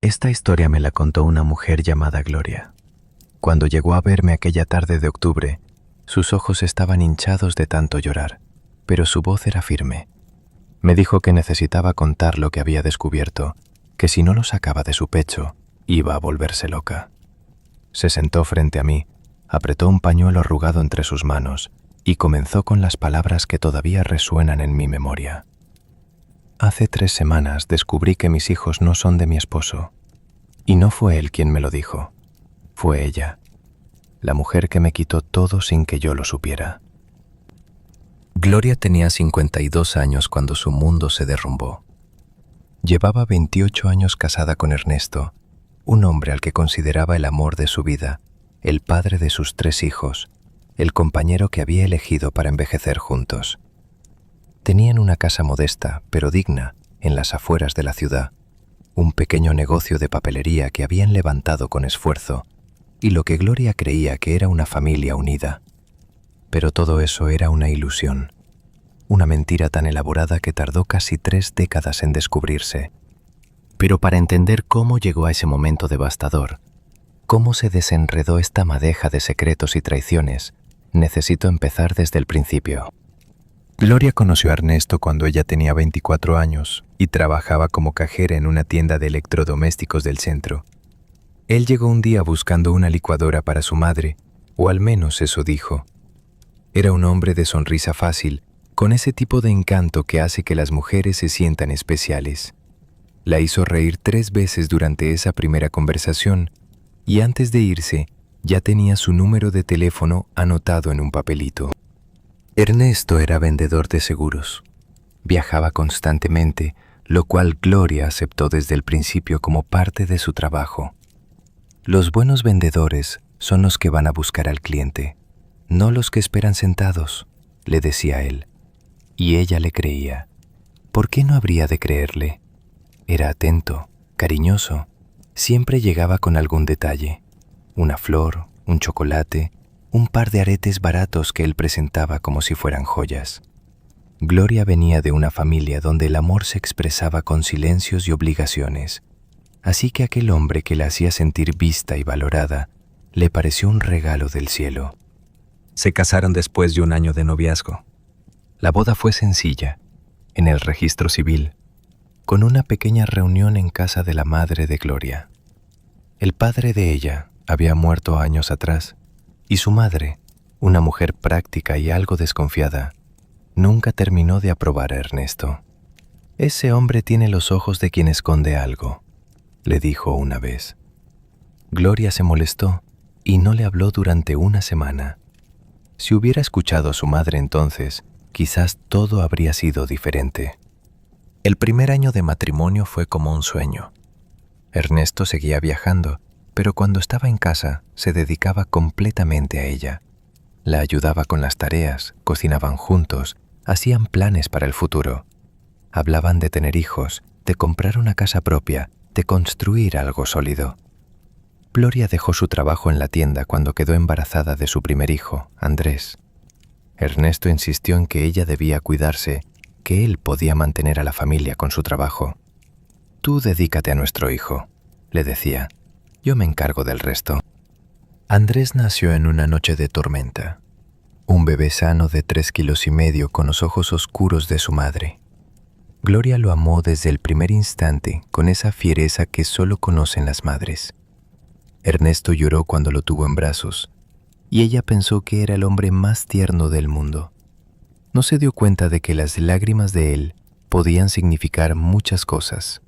Esta historia me la contó una mujer llamada Gloria. Cuando llegó a verme aquella tarde de octubre, sus ojos estaban hinchados de tanto llorar, pero su voz era firme. Me dijo que necesitaba contar lo que había descubierto, que si no lo sacaba de su pecho, iba a volverse loca. Se sentó frente a mí, apretó un pañuelo arrugado entre sus manos y comenzó con las palabras que todavía resuenan en mi memoria. Hace 3 semanas descubrí que mis hijos no son de mi esposo. Y no fue él quien me lo dijo, fue ella, la mujer que me quitó todo sin que yo lo supiera. Gloria tenía 52 años cuando su mundo se derrumbó. Llevaba 28 años casada con Ernesto, un hombre al que consideraba el amor de su vida, el padre de sus 3 hijos, el compañero que había elegido para envejecer juntos. Tenían una casa modesta, pero digna, en las afueras de la ciudad, un pequeño negocio de papelería que habían levantado con esfuerzo, y lo que Gloria creía que era una familia unida. Pero todo eso era una ilusión, una mentira tan elaborada que tardó casi 3 décadas en descubrirse. Pero para entender cómo llegó a ese momento devastador, cómo se desenredó esta madeja de secretos y traiciones, necesito empezar desde el principio. Gloria conoció a Ernesto cuando ella tenía 24 años y trabajaba como cajera en una tienda de electrodomésticos del centro. Él llegó un día buscando una licuadora para su madre, o al menos eso dijo. Era un hombre de sonrisa fácil, con ese tipo de encanto que hace que las mujeres se sientan especiales. La hizo reír 3 veces durante esa primera conversación y antes de irse ya tenía su número de teléfono anotado en un papelito. Ernesto era vendedor de seguros. Viajaba constantemente, lo cual Gloria aceptó desde el principio como parte de su trabajo. Los buenos vendedores son los que van a buscar al cliente, no los que esperan sentados, le decía él. Y ella le creía. ¿Por qué no habría de creerle? Era atento, cariñoso, siempre llegaba con algún detalle, una flor, un chocolate, un par de aretes baratos que él presentaba como si fueran joyas. Gloria venía de una familia donde el amor se expresaba con silencios y obligaciones, así que aquel hombre que la hacía sentir vista y valorada le pareció un regalo del cielo. Se casaron después de un año de noviazgo. La boda fue sencilla, en el registro civil, con una pequeña reunión en casa de la madre de Gloria. El padre de ella había muerto años atrás, y su madre, una mujer práctica y algo desconfiada, nunca terminó de aprobar a Ernesto. «Ese hombre tiene los ojos de quien esconde algo», le dijo una vez. Gloria se molestó y no le habló durante una semana. Si hubiera escuchado a su madre entonces, quizás todo habría sido diferente. El primer año de matrimonio fue como un sueño. Ernesto seguía viajando, pero cuando estaba en casa se dedicaba completamente a ella. La ayudaba con las tareas, cocinaban juntos, hacían planes para el futuro. Hablaban de tener hijos, de comprar una casa propia, de construir algo sólido. Gloria dejó su trabajo en la tienda cuando quedó embarazada de su primer hijo, Andrés. Ernesto insistió en que ella debía cuidarse, que él podía mantener a la familia con su trabajo. «Tú dedícate a nuestro hijo», le decía. «Yo me encargo del resto». Andrés nació en una noche de tormenta. Un bebé sano de 3,5 kilos con los ojos oscuros de su madre. Gloria lo amó desde el primer instante con esa fiereza que solo conocen las madres. Ernesto lloró cuando lo tuvo en brazos, y ella pensó que era el hombre más tierno del mundo. No se dio cuenta de que las lágrimas de él podían significar muchas cosas.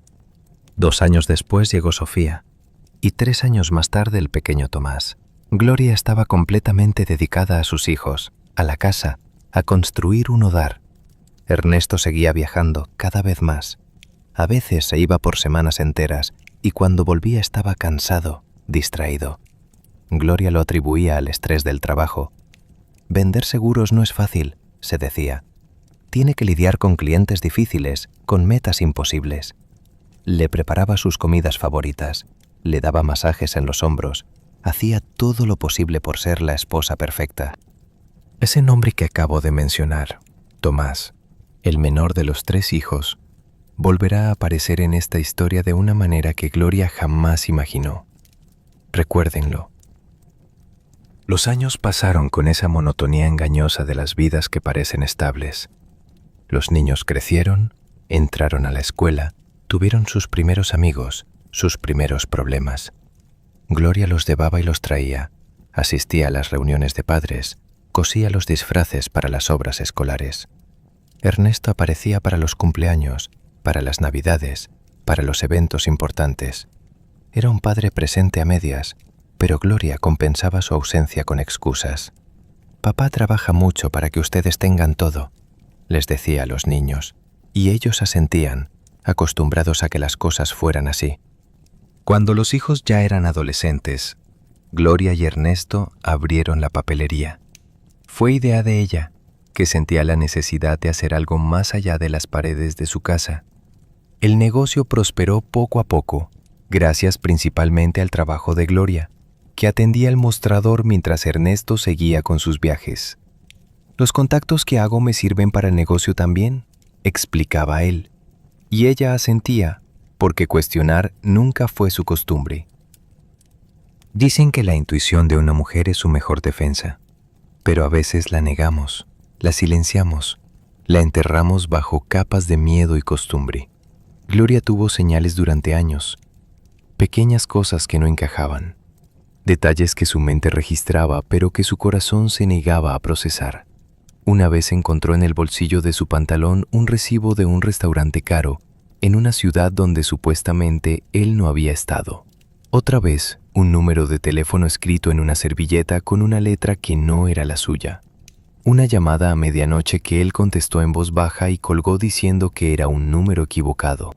2 años después llegó Sofía, y 3 años más tarde el pequeño Tomás. Gloria estaba completamente dedicada a sus hijos, a la casa, a construir un hogar. Ernesto seguía viajando cada vez más. A veces se iba por semanas enteras, y cuando volvía estaba cansado, distraído. Gloria lo atribuía al estrés del trabajo. «Vender seguros no es fácil», se decía. «Tiene que lidiar con clientes difíciles, con metas imposibles». Le preparaba sus comidas favoritas, le daba masajes en los hombros, hacía todo lo posible por ser la esposa perfecta. Ese nombre que acabo de mencionar, Tomás, el menor de los 3 hijos, volverá a aparecer en esta historia de una manera que Gloria jamás imaginó. Recuérdenlo. Los años pasaron con esa monotonía engañosa de las vidas que parecen estables. Los niños crecieron, entraron a la escuela, tuvieron sus primeros amigos, sus primeros problemas. Gloria los llevaba y los traía, asistía a las reuniones de padres, cosía los disfraces para las obras escolares. Ernesto aparecía para los cumpleaños, para las navidades, para los eventos importantes. Era un padre presente a medias, pero Gloria compensaba su ausencia con excusas. «Papá trabaja mucho para que ustedes tengan todo», les decía a los niños, y ellos asentían, acostumbrados a que las cosas fueran así. Cuando los hijos ya eran adolescentes, Gloria y Ernesto abrieron la papelería. Fue idea de ella, que sentía la necesidad de hacer algo más allá de las paredes de su casa. El negocio prosperó poco a poco, gracias principalmente al trabajo de Gloria, que atendía el mostrador mientras Ernesto seguía con sus viajes. «Los contactos que hago me sirven para el negocio también», explicaba él, y ella asentía, porque cuestionar nunca fue su costumbre. Dicen que la intuición de una mujer es su mejor defensa, pero a veces la negamos, la silenciamos, la enterramos bajo capas de miedo y costumbre. Gloria tuvo señales durante años, pequeñas cosas que no encajaban, detalles que su mente registraba pero que su corazón se negaba a procesar. Una vez encontró en el bolsillo de su pantalón un recibo de un restaurante caro en una ciudad donde supuestamente él no había estado. Otra vez, un número de teléfono escrito en una servilleta con una letra que no era la suya. Una llamada a medianoche que él contestó en voz baja y colgó diciendo que era un número equivocado.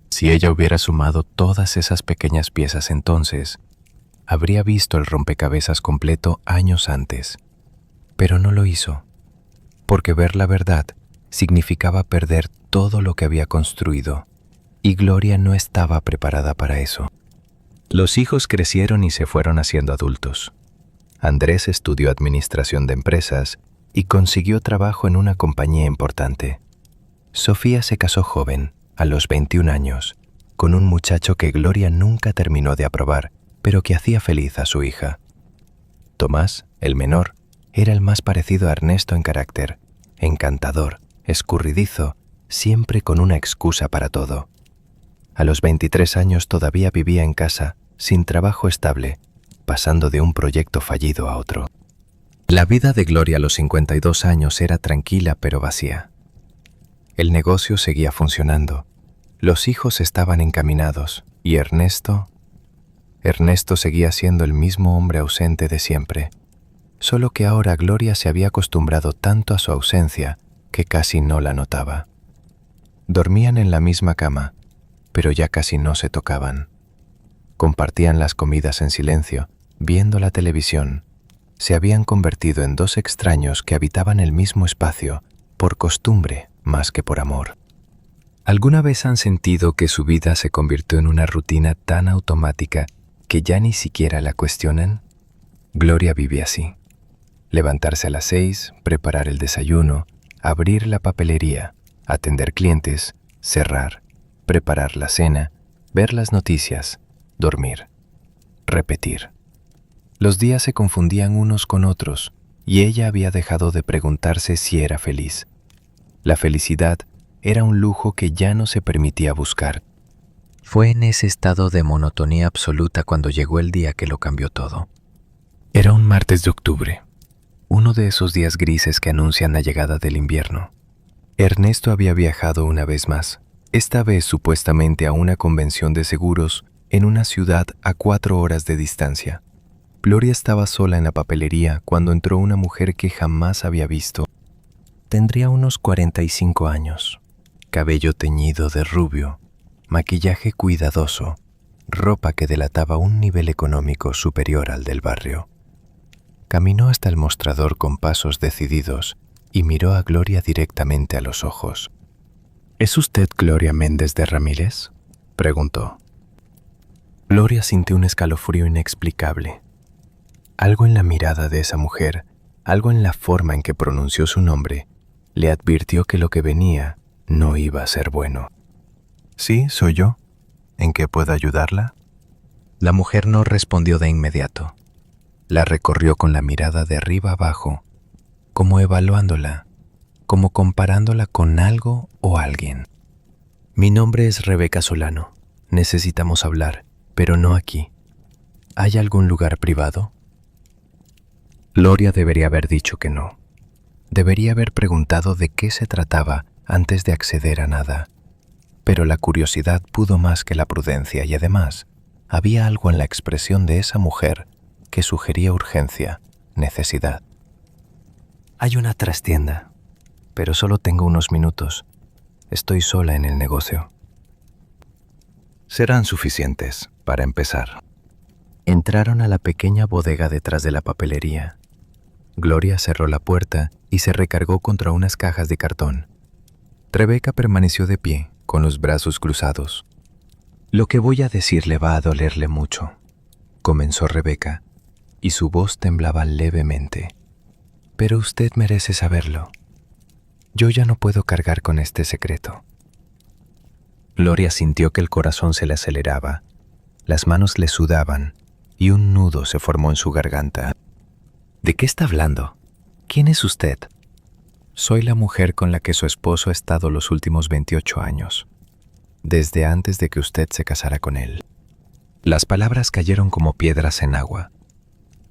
Si ella hubiera sumado todas esas pequeñas piezas entonces, habría visto el rompecabezas completo años antes. Pero no lo hizo, porque ver la verdad significaba perder todo lo que había construido, y Gloria no estaba preparada para eso. Los hijos crecieron y se fueron haciendo adultos. Andrés estudió administración de empresas y consiguió trabajo en una compañía importante. Sofía se casó joven, a los 21 años, con un muchacho que Gloria nunca terminó de aprobar, pero que hacía feliz a su hija. Tomás, el menor, era el más parecido a Ernesto en carácter, encantador, escurridizo, siempre con una excusa para todo. A los 23 años todavía vivía en casa, sin trabajo estable, pasando de un proyecto fallido a otro. La vida de Gloria a los 52 años era tranquila pero vacía. El negocio seguía funcionando, los hijos estaban encaminados y Ernesto seguía siendo el mismo hombre ausente de siempre, solo que ahora Gloria se había acostumbrado tanto a su ausencia que casi no la notaba. Dormían en la misma cama, pero ya casi no se tocaban. Compartían las comidas en silencio, viendo la televisión. Se habían convertido en dos extraños que habitaban el mismo espacio, por costumbre más que por amor. ¿Alguna vez han sentido que su vida se convirtió en una rutina tan automática que ya ni siquiera la cuestionan? Gloria vive así. Levantarse a las 6, preparar el desayuno, abrir la papelería, atender clientes, cerrar, preparar la cena, ver las noticias, dormir, repetir. Los días se confundían unos con otros y ella había dejado de preguntarse si era feliz. La felicidad era un lujo que ya no se permitía buscar. Fue en ese estado de monotonía absoluta cuando llegó el día que lo cambió todo. Era un martes de octubre, uno de esos días grises que anuncian la llegada del invierno. Ernesto había viajado una vez más, esta vez supuestamente a una convención de seguros en una ciudad a 4 horas de distancia. Gloria estaba sola en la papelería cuando entró una mujer que jamás había visto. Tendría unos 45 años, cabello teñido de rubio, maquillaje cuidadoso, ropa que delataba un nivel económico superior al del barrio. Caminó hasta el mostrador con pasos decididos y miró a Gloria directamente a los ojos. ¿Es usted Gloria Méndez de Ramírez?, preguntó. Gloria sintió un escalofrío inexplicable. Algo en la mirada de esa mujer, algo en la forma en que pronunció su nombre, le advirtió que lo que venía no iba a ser bueno. Sí, soy yo. ¿En qué puedo ayudarla? La mujer no respondió de inmediato. La recorrió con la mirada de arriba abajo, como evaluándola, como comparándola con algo o alguien. Mi nombre es Rebeca Solano. Necesitamos hablar, pero no aquí. ¿Hay algún lugar privado? Gloria debería haber dicho que no. Debería haber preguntado de qué se trataba antes de acceder a nada. Pero la curiosidad pudo más que la prudencia y además había algo en la expresión de esa mujer que sugería urgencia, necesidad. Hay una trastienda, pero solo tengo unos minutos. Estoy sola en el negocio. Serán suficientes para empezar. Entraron a la pequeña bodega detrás de la papelería. Gloria cerró la puerta y se recargó contra unas cajas de cartón. Rebeca permaneció de pie, con los brazos cruzados. Lo que voy a decir le va a dolerle mucho, comenzó Rebeca, y su voz temblaba levemente. Pero usted merece saberlo. Yo ya no puedo cargar con este secreto. Gloria sintió que el corazón se le aceleraba, las manos le sudaban y un nudo se formó en su garganta. ¿De qué está hablando? ¿Quién es usted? Soy la mujer con la que su esposo ha estado los últimos 28 años, desde antes de que usted se casara con él. Las palabras cayeron como piedras en agua.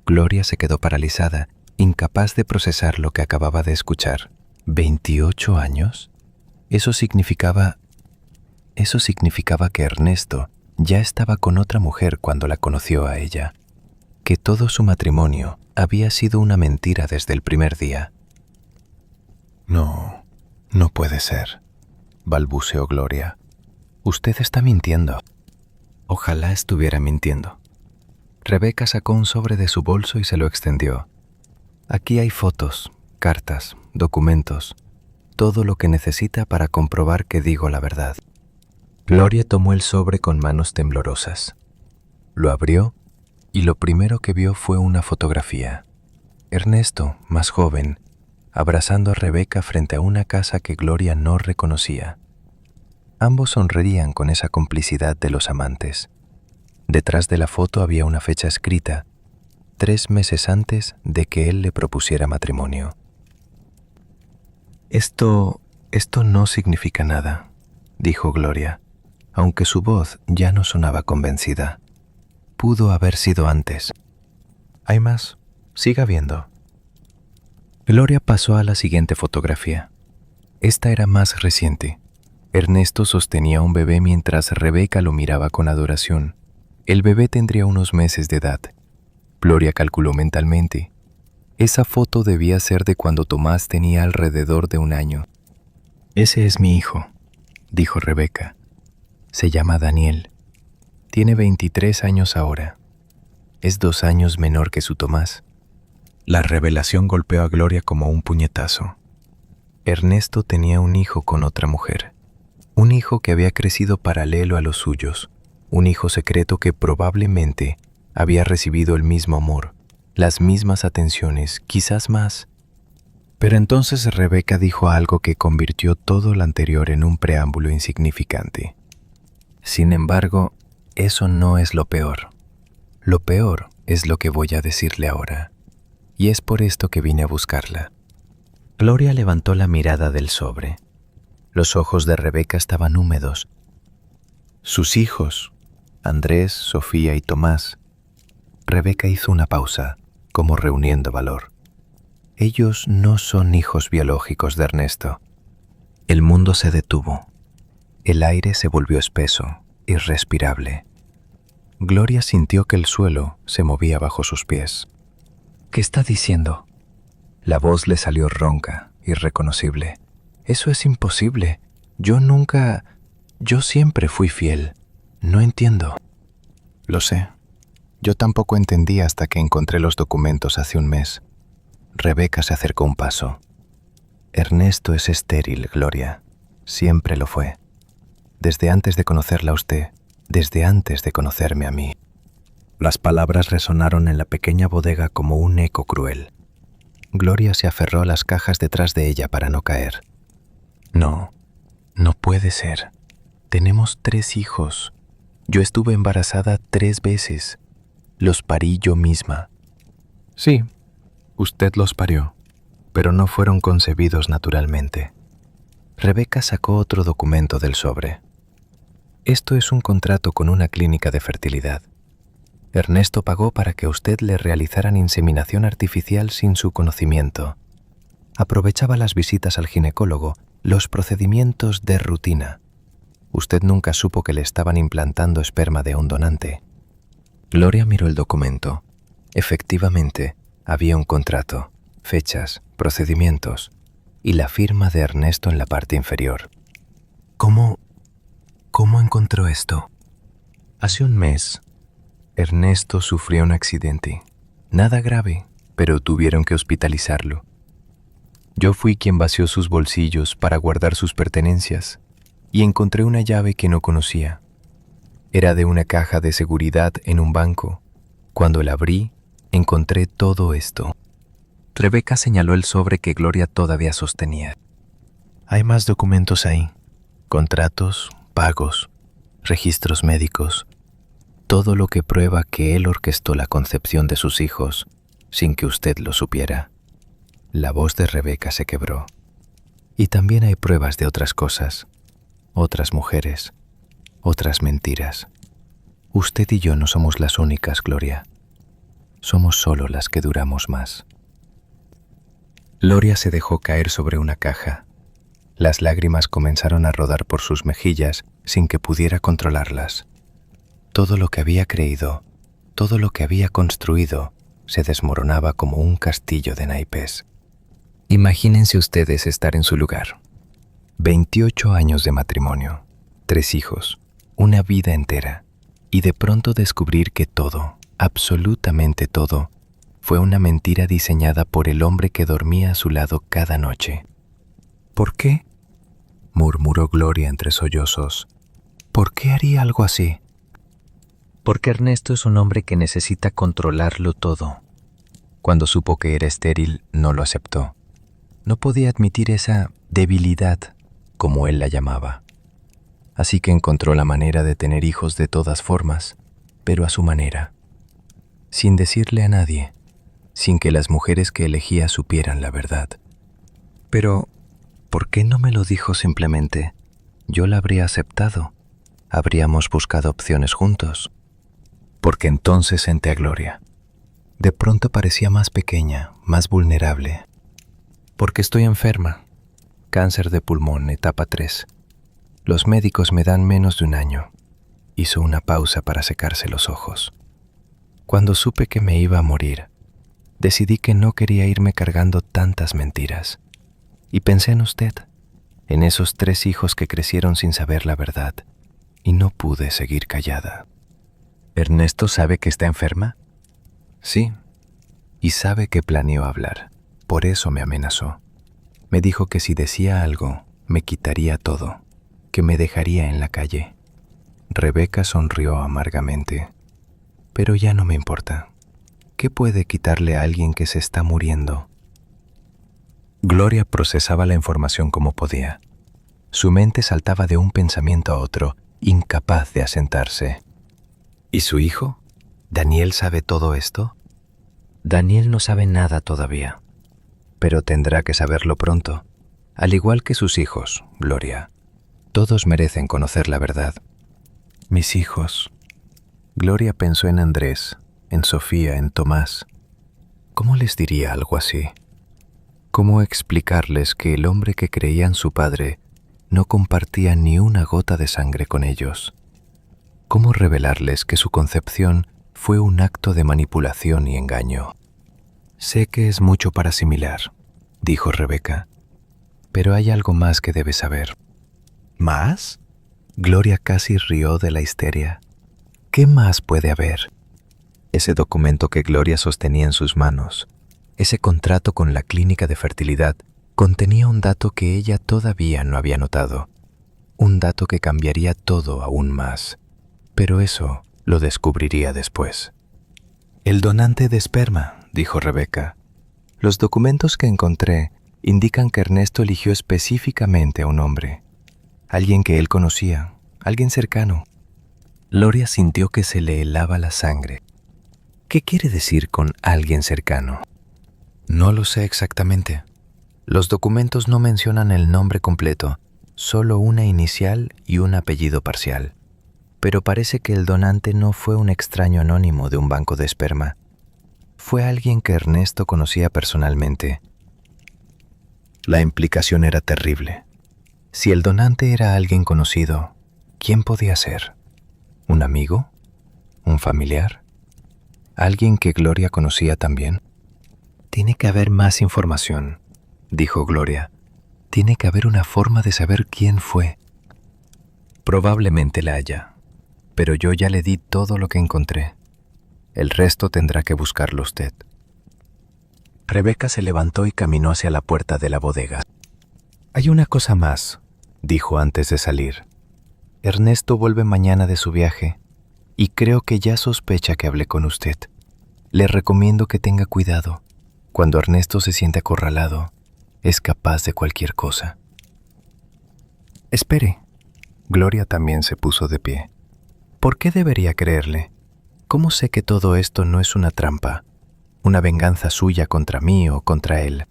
Gloria se quedó paralizada, incapaz de procesar lo que acababa de escuchar. ¿28 años? Eso significaba que Ernesto ya estaba con otra mujer cuando la conoció a ella, que todo su matrimonio había sido una mentira desde el primer día. No puede ser, balbuceó Gloria. Usted está mintiendo. Ojalá estuviera mintiendo. Rebeca sacó un sobre de su bolso y se lo extendió. Aquí hay fotos, cartas, documentos, todo lo que necesita para comprobar que digo la verdad. Gloria tomó el sobre con manos temblorosas. Lo abrió y lo primero que vio fue una fotografía. Ernesto, más joven, abrazando a Rebeca frente a una casa que Gloria no reconocía. Ambos sonreían con esa complicidad de los amantes. Detrás de la foto había una fecha escrita, 3 meses antes de que él le propusiera matrimonio. Esto no significa nada, dijo Gloria, aunque su voz ya no sonaba convencida. Pudo haber sido antes. ¿Hay más? Siga viendo. Gloria pasó a la siguiente fotografía. Esta era más reciente. Ernesto sostenía un bebé mientras Rebeca lo miraba con adoración. El bebé tendría unos meses de edad. Gloria calculó mentalmente. Esa foto debía ser de cuando Tomás tenía alrededor de 1 año. Ese es mi hijo, dijo Rebeca. Se llama Daniel. Tiene 23 años ahora. Es 2 años menor que su Tomás. La revelación golpeó a Gloria como un puñetazo. Ernesto tenía un hijo con otra mujer. Un hijo que había crecido paralelo a los suyos. Un hijo secreto que probablemente había recibido el mismo amor, las mismas atenciones, quizás más. Pero entonces Rebeca dijo algo que convirtió todo lo anterior en un preámbulo insignificante. Sin embargo, eso no es lo peor. Lo peor es lo que voy a decirle ahora. Y es por esto que vine a buscarla. Gloria levantó la mirada del sobre. Los ojos de Rebeca estaban húmedos. Sus hijos, Andrés, Sofía y Tomás. Rebeca hizo una pausa, como reuniendo valor. Ellos no son hijos biológicos de Ernesto. El mundo se detuvo. El aire se volvió espeso, irrespirable. Gloria sintió que el suelo se movía bajo sus pies. ¿Qué está diciendo? La voz le salió ronca, irreconocible. Eso es imposible. Yo siempre fui fiel. No entiendo. Lo sé. Yo tampoco entendí hasta que encontré los documentos hace 1 mes. Rebeca se acercó un paso. Ernesto es estéril, Gloria. Siempre lo fue. Desde antes de conocerla a usted, desde antes de conocerme a mí. Las palabras resonaron en la pequeña bodega como un eco cruel. Gloria se aferró a las cajas detrás de ella para no caer. No puede ser. Tenemos 3 hijos. Yo estuve embarazada 3 veces. Los parí yo misma. Sí, usted los parió, pero no fueron concebidos naturalmente. Rebeca sacó otro documento del sobre. Esto es un contrato con una clínica de fertilidad. Ernesto pagó para que a usted le realizaran inseminación artificial sin su conocimiento. Aprovechaba las visitas al ginecólogo, los procedimientos de rutina. Usted nunca supo que le estaban implantando esperma de un donante. Gloria miró el documento. Efectivamente, había un contrato, fechas, procedimientos y la firma de Ernesto en la parte inferior. ¿Cómo encontró esto? Hace un mes, Ernesto sufrió un accidente. Nada grave, pero tuvieron que hospitalizarlo. Yo fui quien vació sus bolsillos para guardar sus pertenencias y encontré una llave que no conocía. Era de una caja de seguridad en un banco. Cuando la abrí, encontré todo esto. Rebeca señaló el sobre que Gloria todavía sostenía. Hay más documentos ahí. Contratos, pagos, registros médicos. Todo lo que prueba que él orquestó la concepción de sus hijos sin que usted lo supiera. La voz de Rebeca se quebró. Y también hay pruebas de otras cosas, otras mujeres, otras mentiras. Usted y yo no somos las únicas, Gloria. Somos solo las que duramos más. Gloria se dejó caer sobre una caja. Las lágrimas comenzaron a rodar por sus mejillas sin que pudiera controlarlas. Todo lo que había creído, todo lo que había construido, se desmoronaba como un castillo de naipes. Imagínense ustedes estar en su lugar. 28 años de matrimonio, 3 hijos, una vida entera, y de pronto descubrir que todo, absolutamente todo, fue una mentira diseñada por el hombre que dormía a su lado cada noche. ¿Por qué?, murmuró Gloria entre sollozos. ¿Por qué haría algo así? Porque Ernesto es un hombre que necesita controlarlo todo. Cuando supo que era estéril, no lo aceptó. No podía admitir esa debilidad, como él la llamaba. Así que encontró la manera de tener hijos de todas formas, pero a su manera, sin decirle a nadie, sin que las mujeres que elegía supieran la verdad. Pero, ¿por qué no me lo dijo simplemente? Yo la habría aceptado. Habríamos buscado opciones juntos. Porque entonces senté a Gloria. De pronto parecía más pequeña, más vulnerable. Porque estoy enferma. Cáncer de pulmón, etapa 3. Los médicos me dan menos de un año. Hizo una pausa para secarse los ojos. Cuando supe que me iba a morir, decidí que no quería irme cargando tantas mentiras. Y pensé en usted, en esos 3 hijos que crecieron sin saber la verdad, y no pude seguir callada. ¿Ernesto sabe que está enferma? Sí, y sabe que planeó hablar. Por eso me amenazó. Me dijo que si decía algo, me quitaría todo, que me dejaría en la calle. Rebeca sonrió amargamente. Pero ya no me importa. ¿Qué puede quitarle a alguien que se está muriendo? Gloria procesaba la información como podía. Su mente saltaba de un pensamiento a otro, incapaz de asentarse. ¿Y su hijo? ¿Daniel sabe todo esto? Daniel no sabe nada todavía, pero tendrá que saberlo pronto, al igual que sus hijos, Gloria. Todos merecen conocer la verdad. Mis hijos. Gloria pensó en Andrés, en Sofía, en Tomás. ¿Cómo les diría algo así? ¿Cómo explicarles que el hombre que creían su padre no compartía ni una gota de sangre con ellos? ¿Cómo revelarles que su concepción fue un acto de manipulación y engaño? Sé que es mucho para asimilar, dijo Rebeca, pero hay algo más que debes saber. ¿Más? Gloria casi rió de la histeria. ¿Qué más puede haber? Ese documento que Gloria sostenía en sus manos, ese contrato con la clínica de fertilidad, contenía un dato que ella todavía no había notado. Un dato que cambiaría todo aún más. Pero eso lo descubriría después. El donante de esperma, dijo Rebeca. Los documentos que encontré indican que Ernesto eligió específicamente a un hombre. Alguien que él conocía, alguien cercano. Gloria sintió que se le helaba la sangre. ¿Qué quiere decir con alguien cercano? No lo sé exactamente. Los documentos no mencionan el nombre completo, solo una inicial y un apellido parcial. Pero parece que el donante no fue un extraño anónimo de un banco de esperma. Fue alguien que Ernesto conocía personalmente. La implicación era terrible. Si el donante era alguien conocido, ¿quién podía ser? ¿Un amigo? ¿Un familiar? ¿Alguien que Gloria conocía también? Tiene que haber más información, dijo Gloria. Tiene que haber una forma de saber quién fue. Probablemente la haya, pero yo ya le di todo lo que encontré. El resto tendrá que buscarlo usted. Rebeca se levantó y caminó hacia la puerta de la bodega. Hay una cosa más, dijo antes de salir. Ernesto vuelve mañana de su viaje y creo que ya sospecha que hablé con usted. Le recomiendo que tenga cuidado. Cuando Ernesto se siente acorralado, es capaz de cualquier cosa. Espere. Gloria también se puso de pie. ¿Por qué debería creerle? ¿Cómo sé que todo esto no es una trampa? Una venganza suya contra mí o contra él.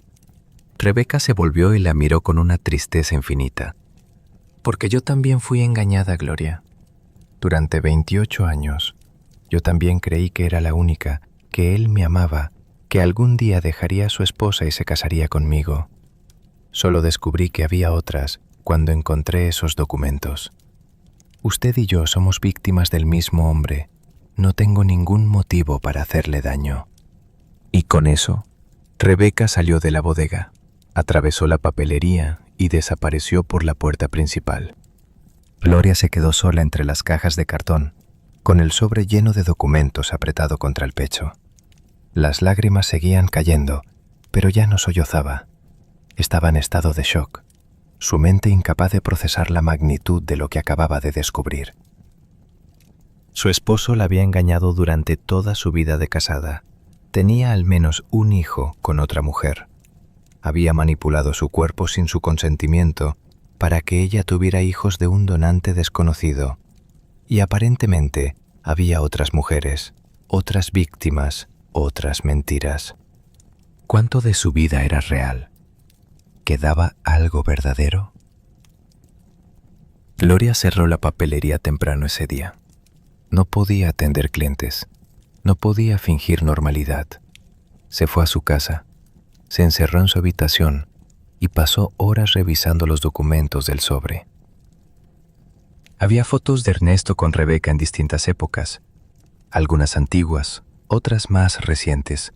Rebeca se volvió y la miró con una tristeza infinita. Porque yo también fui engañada, Gloria. Durante 28 años, yo también creí que era la única, que él me amaba, que algún día dejaría a su esposa y se casaría conmigo. Solo descubrí que había otras cuando encontré esos documentos. Usted y yo somos víctimas del mismo hombre. No tengo ningún motivo para hacerle daño. Y con eso, Rebeca salió de la bodega, atravesó la papelería y desapareció por la puerta principal. Gloria se quedó sola entre las cajas de cartón, con el sobre lleno de documentos apretado contra el pecho. Las lágrimas seguían cayendo, pero ya no sollozaba. Estaba en estado de shock, su mente incapaz de procesar la magnitud de lo que acababa de descubrir. Su esposo la había engañado durante toda su vida de casada. Tenía al menos un hijo con otra mujer. Había manipulado su cuerpo sin su consentimiento para que ella tuviera hijos de un donante desconocido. Y aparentemente había otras mujeres, otras víctimas, otras mentiras. ¿Cuánto de su vida era real? ¿Quedaba algo verdadero? Gloria cerró la papelería temprano ese día. No podía atender clientes. No podía fingir normalidad. Se fue a su casa, se encerró en su habitación y pasó horas revisando los documentos del sobre. Había fotos de Ernesto con Rebeca en distintas épocas, algunas antiguas, otras más recientes.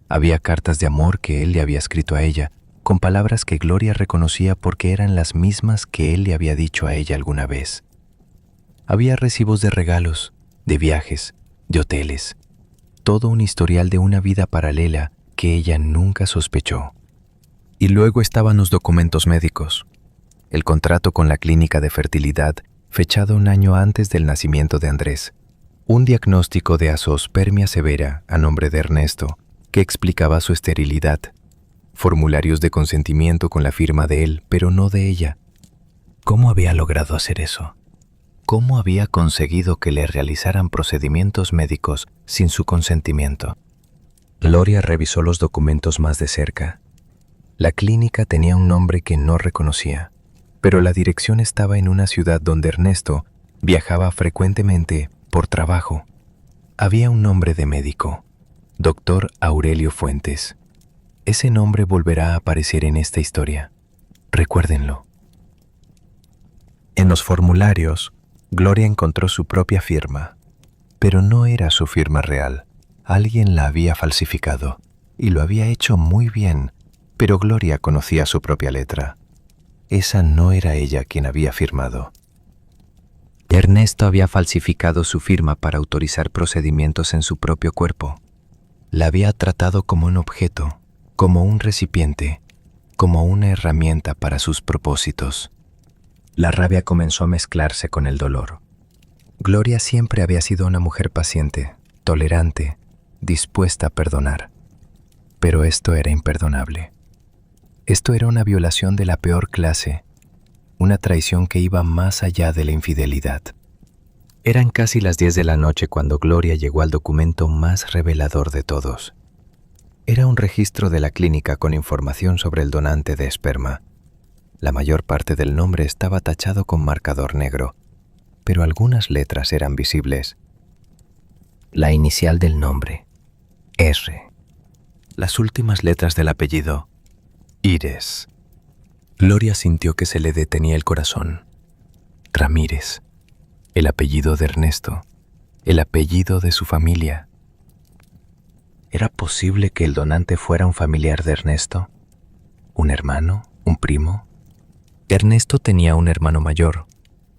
Había cartas de amor que él le había escrito a ella, con palabras que Gloria reconocía porque eran las mismas que él le había dicho a ella alguna vez. Había recibos de regalos, de viajes, de hoteles, todo un historial de una vida paralela que ella nunca sospechó. Y luego estaban los documentos médicos, el contrato con la clínica de fertilidad fechado un año antes del nacimiento de Andrés, un diagnóstico de azoospermia severa a nombre de Ernesto que explicaba su esterilidad, formularios de consentimiento con la firma de él, pero no de ella. ¿Cómo había logrado hacer eso? ¿Cómo había conseguido que le realizaran procedimientos médicos sin su consentimiento? Gloria revisó los documentos más de cerca. La clínica tenía un nombre que no reconocía, pero la dirección estaba en una ciudad donde Ernesto viajaba frecuentemente por trabajo. Había un nombre de médico, Dr. Aurelio Fuentes. Ese nombre volverá a aparecer en esta historia. Recuérdenlo. En los formularios, Gloria encontró su propia firma, pero no era su firma real. Alguien la había falsificado y lo había hecho muy bien, pero Gloria conocía su propia letra. Esa no era ella quien había firmado. Ernesto había falsificado su firma para autorizar procedimientos en su propio cuerpo. La había tratado como un objeto, como un recipiente, como una herramienta para sus propósitos. La rabia comenzó a mezclarse con el dolor. Gloria siempre había sido una mujer paciente, tolerante, dispuesta a perdonar. Pero esto era imperdonable. Esto era una violación de la peor clase, una traición que iba más allá de la infidelidad. Eran casi las 10 de la noche cuando Gloria llegó al documento más revelador de todos. Era un registro de la clínica con información sobre el donante de esperma. La mayor parte del nombre estaba tachado con marcador negro, pero algunas letras eran visibles. La inicial del nombre, R. Las últimas letras del apellido, Íris. Gloria sintió que se le detenía el corazón. Ramírez, el apellido de Ernesto, el apellido de su familia. ¿Era posible que el donante fuera un familiar de Ernesto? ¿Un hermano? ¿Un primo? Ernesto tenía un hermano mayor,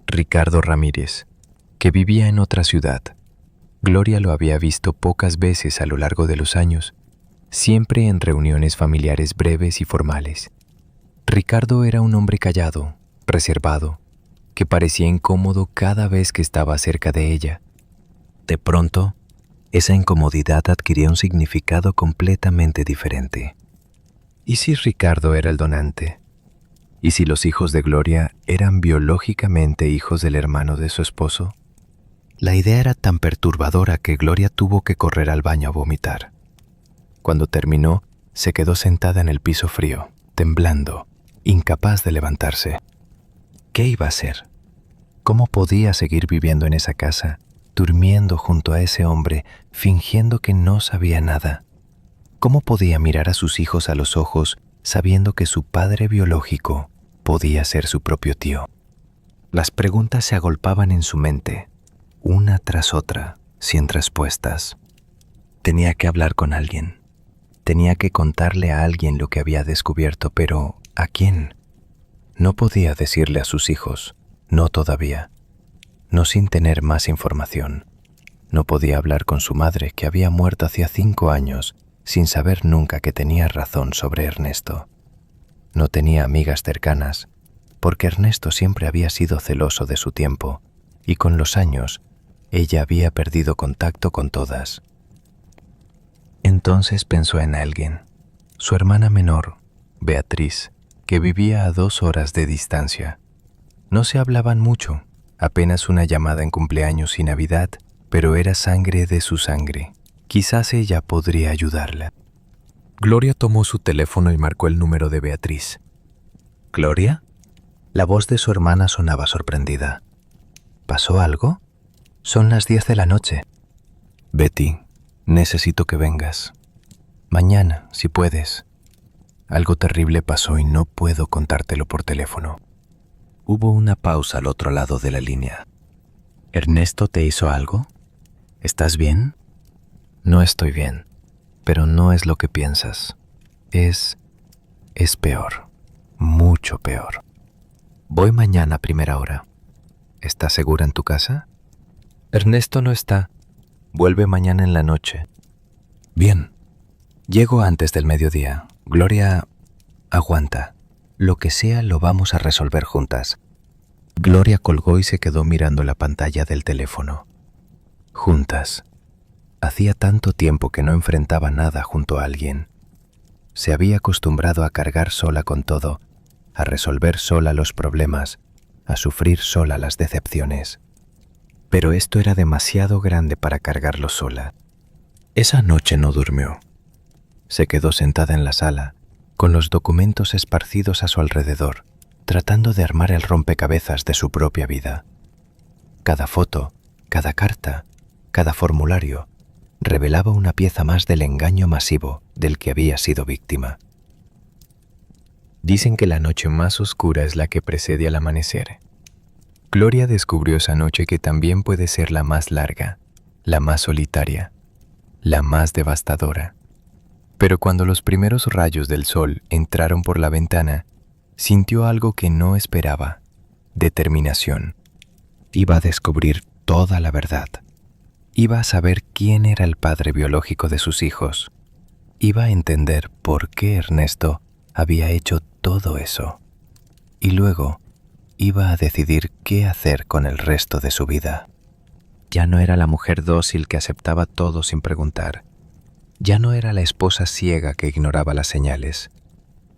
Ricardo Ramírez, que vivía en otra ciudad. Gloria lo había visto pocas veces a lo largo de los años, siempre en reuniones familiares breves y formales. Ricardo era un hombre callado, reservado, que parecía incómodo cada vez que estaba cerca de ella. De pronto, esa incomodidad adquiría un significado completamente diferente. ¿Y si Ricardo era el donante? ¿Y si los hijos de Gloria eran biológicamente hijos del hermano de su esposo? La idea era tan perturbadora que Gloria tuvo que correr al baño a vomitar. Cuando terminó, se quedó sentada en el piso frío, temblando, incapaz de levantarse. ¿Qué iba a hacer? ¿Cómo podía seguir viviendo en esa casa, durmiendo junto a ese hombre, fingiendo que no sabía nada? ¿Cómo podía mirar a sus hijos a los ojos, sabiendo que su padre biológico podía ser su propio tío? Las preguntas se agolpaban en su mente, una tras otra, sin respuestas. Tenía que hablar con alguien. Tenía que contarle a alguien lo que había descubierto, pero ¿a quién? No podía decirle a sus hijos, no todavía, no sin tener más información. No podía hablar con su madre, que había muerto hacía 5 años, sin saber nunca que tenía razón sobre Ernesto. No tenía amigas cercanas, porque Ernesto siempre había sido celoso de su tiempo, y con los años, ella había perdido contacto con todas. Entonces pensó en alguien, su hermana menor, Beatriz, que vivía a 2 horas de distancia. No se hablaban mucho, apenas una llamada en cumpleaños y Navidad, pero era sangre de su sangre. Quizás ella podría ayudarla. Gloria tomó su teléfono y marcó el número de Beatriz. ¿Gloria? La voz de su hermana sonaba sorprendida. ¿Pasó algo? Son las 10 de la noche. Betty, necesito que vengas. Mañana, si puedes. Algo terrible pasó y no puedo contártelo por teléfono. Hubo una pausa al otro lado de la línea. ¿Ernesto te hizo algo? ¿Estás bien? No estoy bien, pero no es lo que piensas. Es peor, mucho peor. Voy mañana a primera hora. ¿Estás segura en tu casa? Ernesto no está. Vuelve mañana en la noche. Bien. Llego antes del mediodía. Gloria, aguanta. Lo que sea lo vamos a resolver juntas. Gloria colgó y se quedó mirando la pantalla del teléfono. Juntas. Hacía tanto tiempo que no enfrentaba nada junto a alguien. Se había acostumbrado a cargar sola con todo, a resolver sola los problemas, a sufrir sola las decepciones. Pero esto era demasiado grande para cargarlo sola. Esa noche no durmió. Se quedó sentada en la sala, con los documentos esparcidos a su alrededor, tratando de armar el rompecabezas de su propia vida. Cada foto, cada carta, cada formulario, revelaba una pieza más del engaño masivo del que había sido víctima. Dicen que la noche más oscura es la que precede al amanecer. Gloria descubrió esa noche que también puede ser la más larga, la más solitaria, la más devastadora. Pero cuando los primeros rayos del sol entraron por la ventana, sintió algo que no esperaba: determinación. Iba a descubrir toda la verdad. Iba a saber quién era el padre biológico de sus hijos. Iba a entender por qué Ernesto había hecho todo eso. Y luego iba a decidir qué hacer con el resto de su vida. Ya no era la mujer dócil que aceptaba todo sin preguntar. Ya no era la esposa ciega que ignoraba las señales.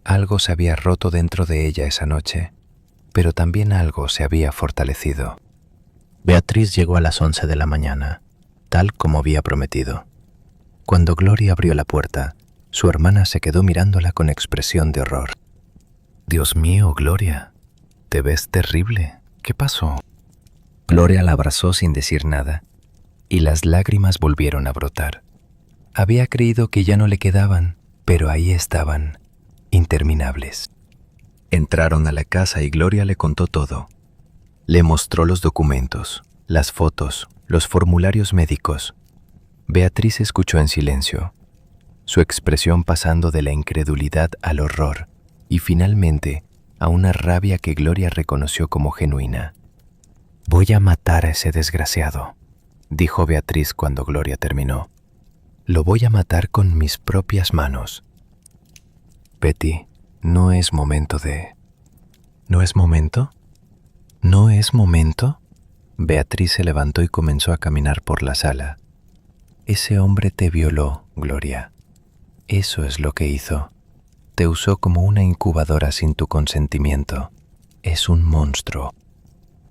Algo se había roto dentro de ella esa noche. pero también algo se había fortalecido. Beatriz llegó a las 11 de la mañana, tal como había prometido. Cuando Gloria abrió la puerta, su hermana se quedó mirándola con expresión de horror. Dios mío, Gloria, te ves terrible. ¿Qué pasó? Gloria la abrazó sin decir nada, y las lágrimas volvieron a brotar. Había creído que ya no le quedaban, pero ahí estaban, interminables. Entraron a la casa y Gloria le contó todo. Le mostró los documentos, las fotos, los formularios médicos. Beatriz escuchó en silencio, su expresión pasando de la incredulidad al horror y finalmente a una rabia que Gloria reconoció como genuina. «Voy a matar a ese desgraciado», dijo Beatriz cuando Gloria terminó. «Lo voy a matar con mis propias manos». «Betty, no es momento de...» «¿No es momento? ¿No es momento?» Beatriz se levantó y comenzó a caminar por la sala. «Ese hombre te violó, Gloria. Eso es lo que hizo. Te usó como una incubadora sin tu consentimiento. Es un monstruo».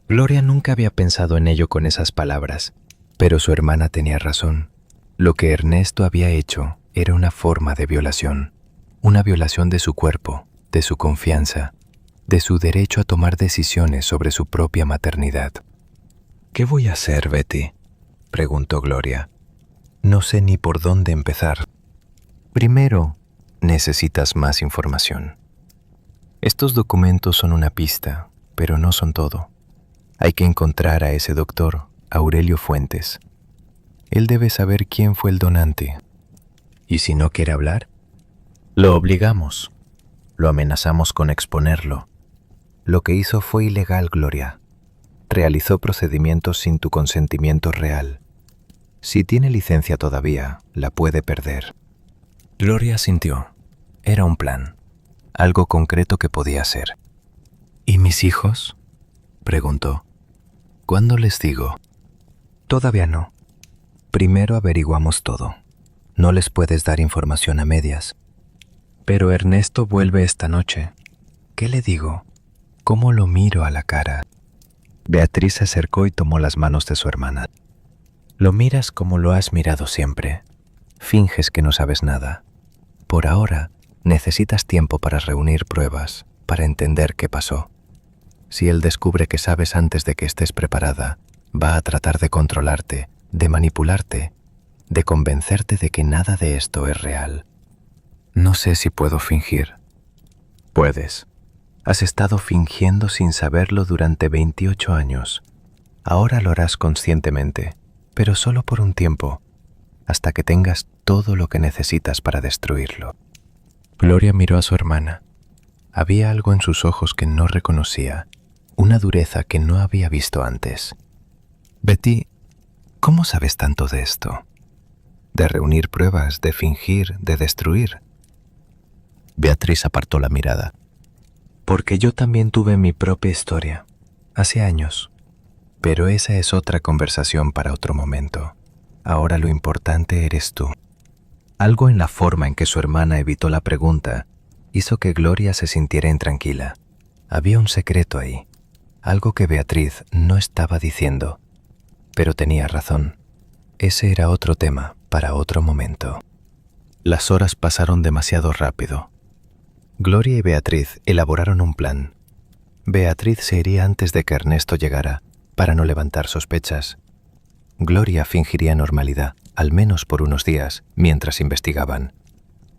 Gloria nunca había pensado en ello con esas palabras, pero su hermana tenía razón. Lo que Ernesto había hecho era una forma de violación, una violación de su cuerpo, de su confianza, de su derecho a tomar decisiones sobre su propia maternidad. «¿Qué voy a hacer, Betty?», preguntó Gloria. «No sé ni por dónde empezar». «Primero, necesitas más información. Estos documentos son una pista, pero no son todo. Hay que encontrar a ese doctor, Aurelio Fuentes. Él debe saber quién fue el donante». «¿Y si no quiere hablar?» «Lo obligamos. Lo amenazamos con exponerlo. Lo que hizo fue ilegal, Gloria. Realizó procedimientos sin tu consentimiento real. Si tiene licencia todavía, la puede perder». Gloria asintió. Era un plan, algo concreto que podía hacer. «¿Y mis hijos?», preguntó. «¿Cuándo les digo?» «Todavía no. Primero averiguamos todo. No les puedes dar información a medias». «Pero Ernesto vuelve esta noche. ¿Qué le digo? ¿Cómo lo miro a la cara?» Beatriz se acercó y tomó las manos de su hermana. «Lo miras como lo has mirado siempre. Finges que no sabes nada. Por ahora, necesitas tiempo para reunir pruebas, para entender qué pasó. Si él descubre que sabes antes de que estés preparada, va a tratar de controlarte, de manipularte, de convencerte de que nada de esto es real». «No sé si puedo fingir». «Puedes. Has estado fingiendo sin saberlo durante 28 años. Ahora lo harás conscientemente, pero solo por un tiempo, hasta que tengas todo lo que necesitas para destruirlo». Gloria miró a su hermana. Había algo en sus ojos que no reconocía, una dureza que no había visto antes. «Betty, ¿cómo sabes tanto de esto? De reunir pruebas, de fingir, de destruir». Beatriz apartó la mirada. «Porque yo también tuve mi propia historia, hace años. Pero esa es otra conversación para otro momento. Ahora lo importante eres tú». Algo en la forma en que su hermana evitó la pregunta hizo que Gloria se sintiera intranquila. Había un secreto ahí, algo que Beatriz no estaba diciendo. Pero tenía razón. Ese era otro tema para otro momento. Las horas pasaron demasiado rápido. Gloria y Beatriz elaboraron un plan. Beatriz se iría antes de que Ernesto llegara, para no levantar sospechas. Gloria fingiría normalidad, al menos por unos días, mientras investigaban.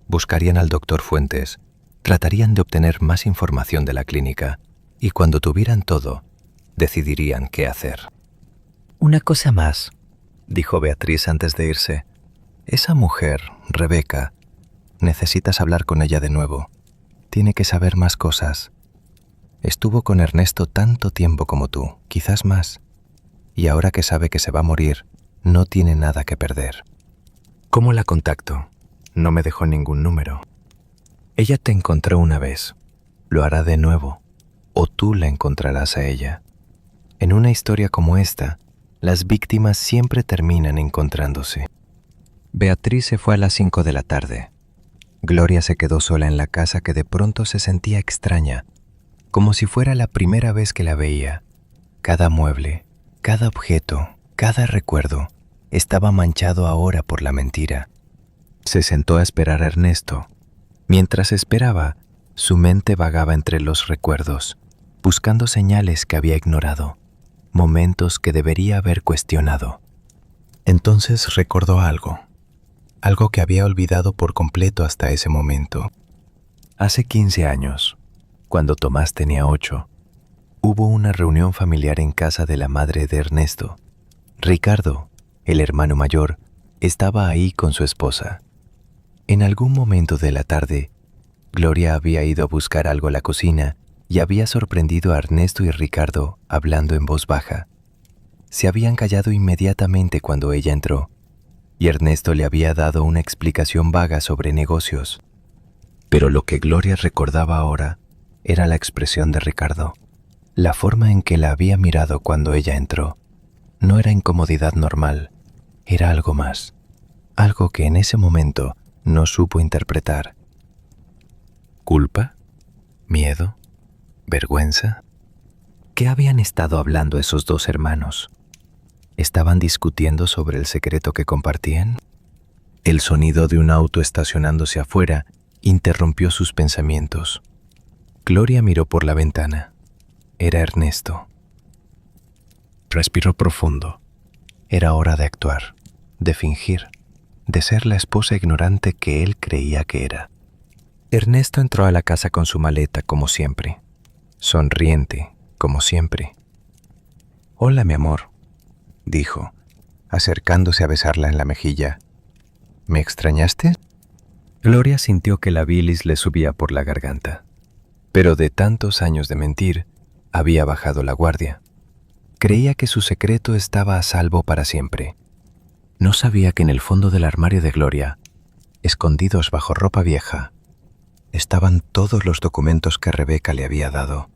Buscarían al doctor Fuentes, tratarían de obtener más información de la clínica, y cuando tuvieran todo, decidirían qué hacer. «Una cosa más», dijo Beatriz antes de irse. «Esa mujer, Rebeca, necesitas hablar con ella de nuevo. Tiene que saber más cosas. Estuvo con Ernesto tanto tiempo como tú, quizás más. Y ahora que sabe que se va a morir, no tiene nada que perder». «¿Cómo la contacto? No me dejó ningún número». «Ella te encontró una vez. Lo hará de nuevo. O tú la encontrarás a ella. En una historia como esta, las víctimas siempre terminan encontrándose». Beatriz se fue a las 5 de la tarde. Gloria se quedó sola en la casa que de pronto se sentía extraña, como si fuera la primera vez que la veía. Cada mueble, cada objeto, cada recuerdo estaba manchado ahora por la mentira. Se sentó a esperar a Ernesto. Mientras esperaba, su mente vagaba entre los recuerdos, buscando señales que había ignorado, momentos que debería haber cuestionado. Entonces recordó algo que había olvidado por completo hasta ese momento. Hace 15 años, cuando Tomás tenía 8, hubo una reunión familiar en casa de la madre de Ernesto. Ricardo, el hermano mayor, estaba ahí con su esposa. En algún momento de la tarde, Gloria había ido a buscar algo a la cocina y había sorprendido a Ernesto y Ricardo hablando en voz baja. Se habían callado inmediatamente cuando ella entró, y Ernesto le había dado una explicación vaga sobre negocios. Pero lo que Gloria recordaba ahora era la expresión de Ricardo. La forma en que la había mirado cuando ella entró no era incomodidad normal, era algo más, algo que en ese momento no supo interpretar. ¿Culpa? ¿Miedo? ¿Vergüenza? ¿Qué habían estado hablando esos dos hermanos? ¿Estaban discutiendo sobre el secreto que compartían? El sonido de un auto estacionándose afuera interrumpió sus pensamientos. Gloria miró por la ventana. Era Ernesto. Respiró profundo. Era hora de actuar, de fingir, de ser la esposa ignorante que él creía que era. Ernesto entró a la casa con su maleta como siempre, sonriente como siempre. «Hola, mi amor», dijo, acercándose a besarla en la mejilla. «¿Me extrañaste?» Gloria sintió que la bilis le subía por la garganta, pero de tantos años de mentir, había bajado la guardia. Creía que su secreto estaba a salvo para siempre. No sabía que en el fondo del armario de Gloria, escondidos bajo ropa vieja, estaban todos los documentos que Rebeca le había dado.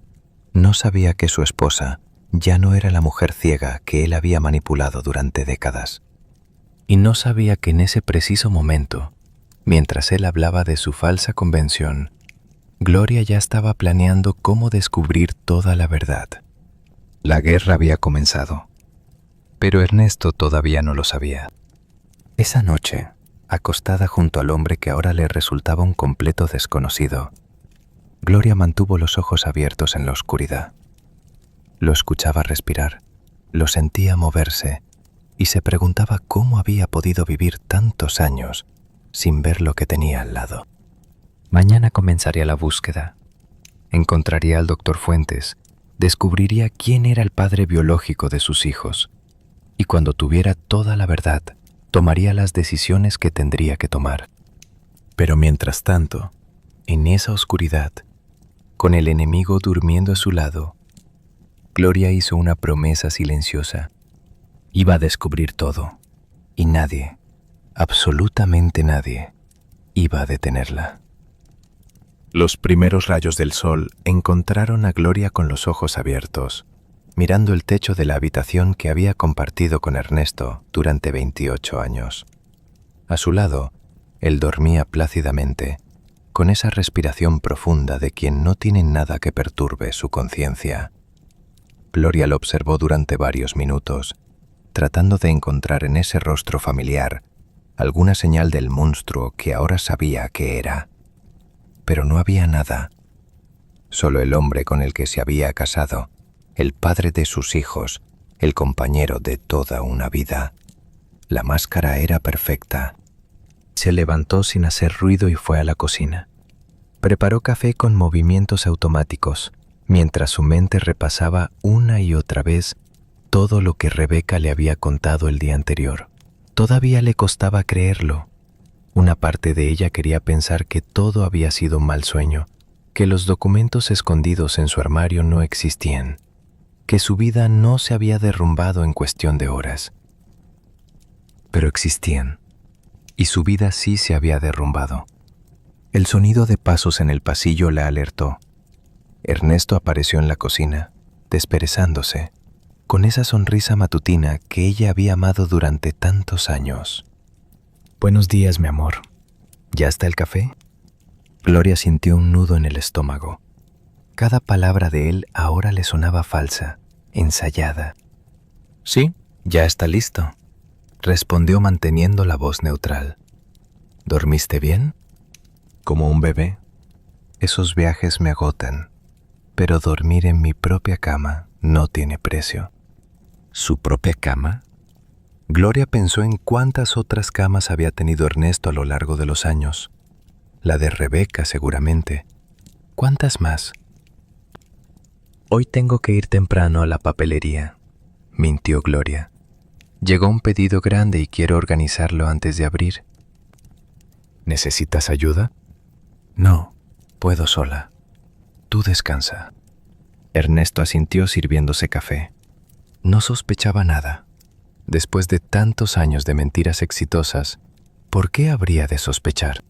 No sabía que su esposa ya no era la mujer ciega que él había manipulado durante décadas. Y no sabía que en ese preciso momento, mientras él hablaba de su falsa convención, Gloria ya estaba planeando cómo descubrir toda la verdad. La guerra había comenzado, pero Ernesto todavía no lo sabía. Esa noche, acostada junto al hombre que ahora le resultaba un completo desconocido, Gloria mantuvo los ojos abiertos en la oscuridad. Lo escuchaba respirar, lo sentía moverse y se preguntaba cómo había podido vivir tantos años sin ver lo que tenía al lado. Mañana comenzaría la búsqueda. Encontraría al doctor Fuentes, descubriría quién era el padre biológico de sus hijos y cuando tuviera toda la verdad, tomaría las decisiones que tendría que tomar. Pero mientras tanto, en esa oscuridad, con el enemigo durmiendo a su lado, Gloria hizo una promesa silenciosa. Iba a descubrir todo, y nadie, absolutamente nadie, iba a detenerla. Los primeros rayos del sol encontraron a Gloria con los ojos abiertos, mirando el techo de la habitación que había compartido con Ernesto durante 28 años. A su lado, él dormía plácidamente, con esa respiración profunda de quien no tiene nada que perturbe su conciencia. Gloria lo observó durante varios minutos, tratando de encontrar en ese rostro familiar alguna señal del monstruo que ahora sabía que era. Pero no había nada. Solo el hombre con el que se había casado, el padre de sus hijos, el compañero de toda una vida. La máscara era perfecta. Se levantó sin hacer ruido y fue a la cocina. Preparó café con movimientos automáticos, mientras su mente repasaba una y otra vez todo lo que Rebeca le había contado el día anterior. Todavía le costaba creerlo. Una parte de ella quería pensar que todo había sido un mal sueño, que los documentos escondidos en su armario no existían, que su vida no se había derrumbado en cuestión de horas. Pero existían, y su vida sí se había derrumbado. El sonido de pasos en el pasillo la alertó. Ernesto apareció en la cocina, desperezándose, con esa sonrisa matutina que ella había amado durante tantos años. «Buenos días, mi amor. ¿Ya está el café?» Gloria sintió un nudo en el estómago. Cada palabra de él ahora le sonaba falsa, ensayada. «Sí, ya está listo», respondió manteniendo la voz neutral. «¿Dormiste bien?» «Como un bebé. Esos viajes me agotan, pero dormir en mi propia cama no tiene precio». ¿Su propia cama? Gloria pensó en cuántas otras camas había tenido Ernesto a lo largo de los años. La de Rebeca, seguramente. ¿Cuántas más? «Hoy tengo que ir temprano a la papelería», mintió Gloria. «Llegó un pedido grande y quiero organizarlo antes de abrir». «¿Necesitas ayuda?» «No, puedo sola. Tú descansa». Ernesto asintió sirviéndose café. No sospechaba nada. Después de tantos años de mentiras exitosas, ¿por qué habría de sospechar?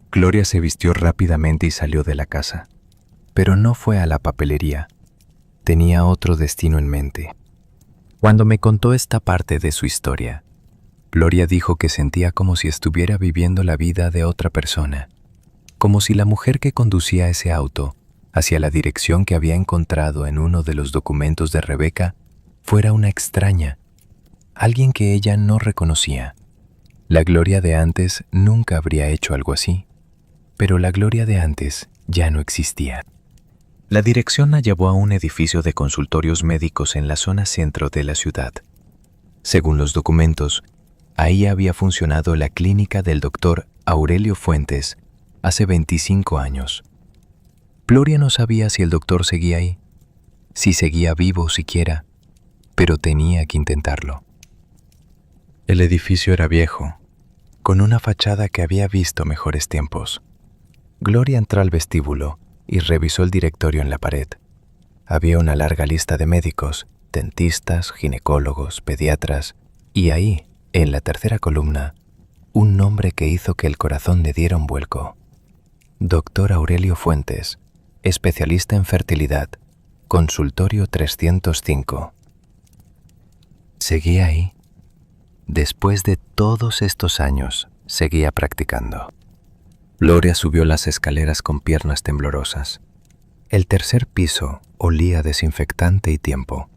Gloria se vistió rápidamente y salió de la casa. Pero no fue a la papelería. Tenía otro destino en mente. Cuando me contó esta parte de su historia, Gloria dijo que sentía como si estuviera viviendo la vida de otra persona, como si la mujer que conducía ese auto hacia la dirección que había encontrado en uno de los documentos de Rebeca fuera una extraña, alguien que ella no reconocía. La Gloria de antes nunca habría hecho algo así, pero la Gloria de antes ya no existía. La dirección la llevó a un edificio de consultorios médicos en la zona centro de la ciudad. Según los documentos, ahí había funcionado la clínica del doctor Aurelio Fuentes hace 25 años. Gloria no sabía si el doctor seguía ahí, si seguía vivo siquiera, pero tenía que intentarlo. El edificio era viejo, con una fachada que había visto mejores tiempos. Gloria entró al vestíbulo y revisó el directorio en la pared. Había una larga lista de médicos, dentistas, ginecólogos, pediatras, y ahí, en la tercera columna, un nombre que hizo que el corazón le diera un vuelco. Doctor Aurelio Fuentes, especialista en fertilidad, consultorio 305. Seguía ahí. Después de todos estos años, seguía practicando. Gloria subió las escaleras con piernas temblorosas. El tercer piso olía a desinfectante y tiempo.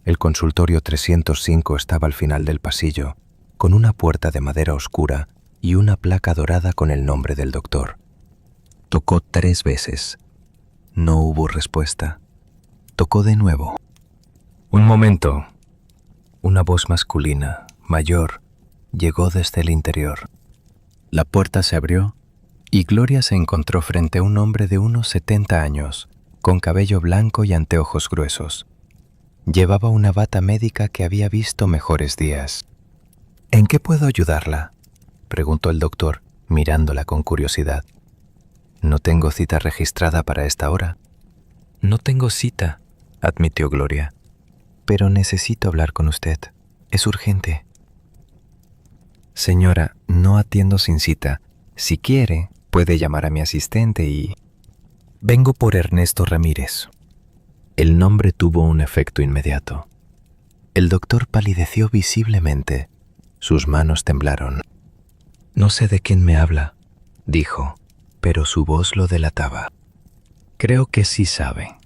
El consultorio 305 estaba al final del pasillo, con una puerta de madera oscura y una placa dorada con el nombre del doctor. Tocó 3 veces. No hubo respuesta. Tocó de nuevo. «Un momento». Una voz masculina, mayor, llegó desde el interior. La puerta se abrió y Gloria se encontró frente a un hombre de unos 70 años, con cabello blanco y anteojos gruesos. Llevaba una bata médica que había visto mejores días. «¿En qué puedo ayudarla?», preguntó el doctor, mirándola con curiosidad. «No tengo cita registrada para esta hora». «No tengo cita», admitió Gloria. «Pero necesito hablar con usted. Es urgente». «Señora, no atiendo sin cita. Si quiere, puede llamar a mi asistente y...» «Vengo por Ernesto Ramírez». El nombre tuvo un efecto inmediato. El doctor palideció visiblemente. Sus manos temblaron. «No sé de quién me habla», dijo, pero su voz lo delataba. «Creo que sí sabe.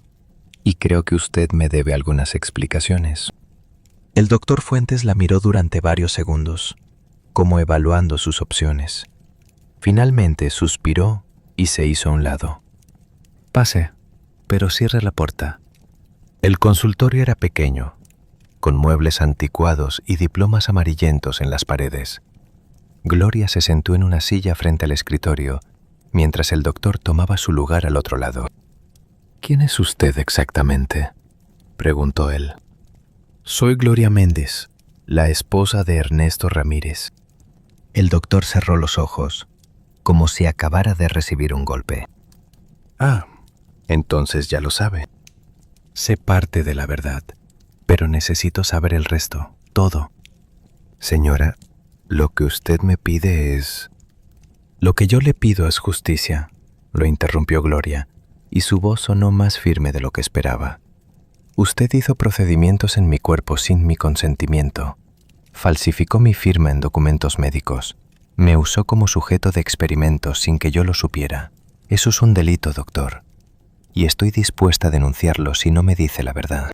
Y creo que usted me debe algunas explicaciones». El doctor Fuentes la miró durante varios segundos, como evaluando sus opciones. Finalmente suspiró y se hizo a un lado. «Pase, pero cierre la puerta». El consultorio era pequeño, con muebles anticuados y diplomas amarillentos en las paredes. Gloria se sentó en una silla frente al escritorio, mientras el doctor tomaba su lugar al otro lado. «¿Quién es usted exactamente?», preguntó él. «Soy Gloria Méndez, la esposa de Ernesto Ramírez». El doctor cerró los ojos, como si acabara de recibir un golpe. «Ah, entonces ya lo sabe. Sé parte de la verdad, pero necesito saber el resto, todo». «Señora, lo que usted me pide es...» «Lo que yo le pido es justicia», lo interrumpió Gloria, y su voz sonó más firme de lo que esperaba. «Usted hizo procedimientos en mi cuerpo sin mi consentimiento. Falsificó mi firma en documentos médicos. Me usó como sujeto de experimentos sin que yo lo supiera. Eso es un delito, doctor. y estoy dispuesta a denunciarlo si no me dice la verdad.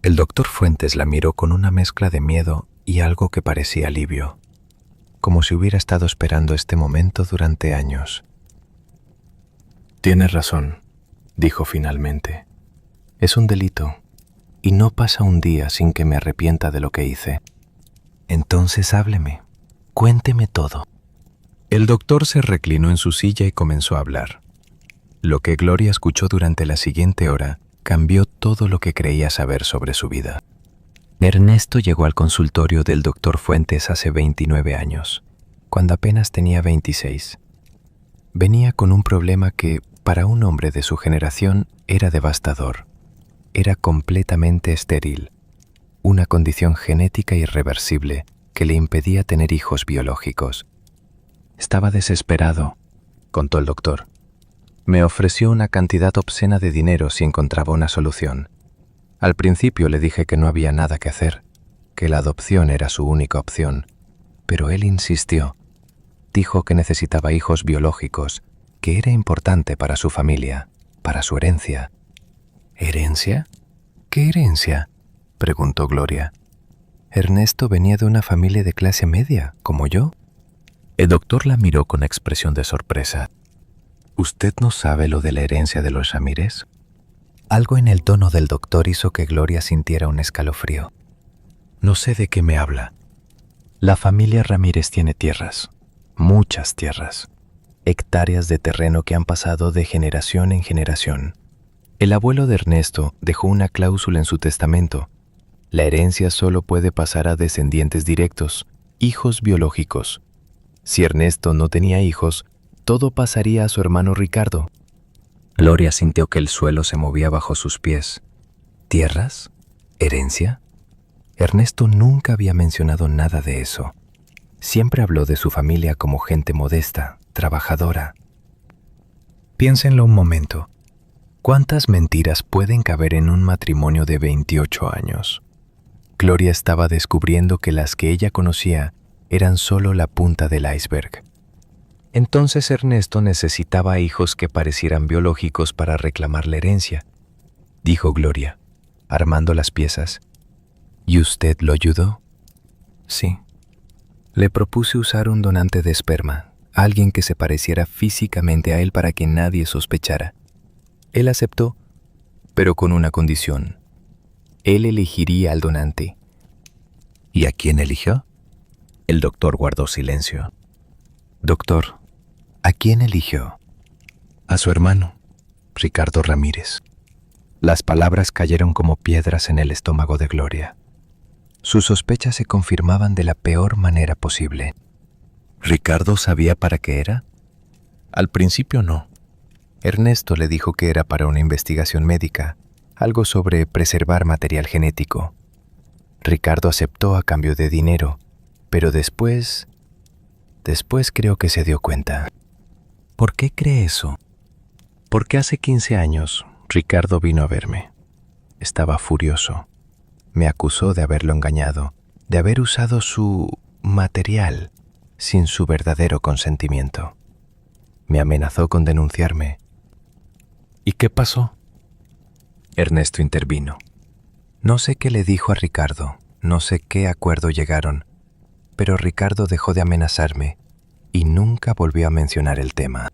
El doctor Fuentes la miró con una mezcla de miedo y algo que parecía alivio, como si hubiera estado esperando este momento durante años. Tienes razón, dijo finalmente. Es un delito, y no pasa un día sin que me arrepienta de lo que hice. Entonces hábleme, cuénteme todo. El doctor se reclinó en su silla y comenzó a hablar. Lo que Gloria escuchó durante la siguiente hora cambió todo lo que creía saber sobre su vida. Ernesto llegó al consultorio del doctor Fuentes hace 29 años, cuando apenas tenía 26. Venía con un problema que, para un hombre de su generación, era devastador. Era completamente estéril, una condición genética irreversible que le impedía tener hijos biológicos. Estaba desesperado, contó el doctor. Me ofreció una cantidad obscena de dinero si encontraba una solución. Al principio le dije que no había nada que hacer, que la adopción era su única opción, pero él insistió. Dijo que necesitaba hijos biológicos, que era importante para su familia, para su herencia. ¿Herencia? ¿Qué herencia?, preguntó Gloria. Ernesto venía de una familia de clase media, como yo. El doctor la miró con expresión de sorpresa. ¿Usted no sabe lo de la herencia de los Ramírez? Algo en el tono del doctor hizo que Gloria sintiera un escalofrío. No sé de qué me habla. La familia Ramírez tiene tierras, muchas tierras, hectáreas de terreno que han pasado de generación en generación. El abuelo de Ernesto dejó una cláusula en su testamento. La herencia solo puede pasar a descendientes directos, hijos biológicos. Si Ernesto no tenía hijos, todo pasaría a su hermano Ricardo. Gloria sintió que el suelo se movía bajo sus pies. ¿Tierras? ¿Herencia? Ernesto nunca había mencionado nada de eso. Siempre habló de su familia como gente modesta, trabajadora. Piénsenlo un momento. ¿Cuántas mentiras pueden caber en un matrimonio de 28 años? Gloria estaba descubriendo que las que ella conocía eran solo la punta del iceberg. Entonces Ernesto necesitaba hijos que parecieran biológicos para reclamar la herencia, dijo Gloria, armando las piezas. ¿Y usted lo ayudó? Sí. Le propuse usar un donante de esperma, alguien que se pareciera físicamente a él para que nadie sospechara. Él aceptó, pero con una condición. Él elegiría al donante. ¿Y a quién eligió? El doctor guardó silencio. Doctor, ¿a quién eligió? A su hermano, Ricardo Ramírez. Las palabras cayeron como piedras en el estómago de Gloria. Sus sospechas se confirmaban de la peor manera posible. ¿Ricardo sabía para qué era? Al principio no. Ernesto le dijo que era para una investigación médica, algo sobre preservar material genético. Ricardo aceptó a cambio de dinero, pero después creo que se dio cuenta. ¿Por qué cree eso? Porque hace 15 años Ricardo vino a verme. Estaba furioso. Me acusó de haberlo engañado, de haber usado su material sin su verdadero consentimiento. Me amenazó con denunciarme. ¿Y qué pasó? Ernesto intervino. No sé qué le dijo a Ricardo, no sé qué acuerdo llegaron, pero Ricardo dejó de amenazarme y nunca volvió a mencionar el tema.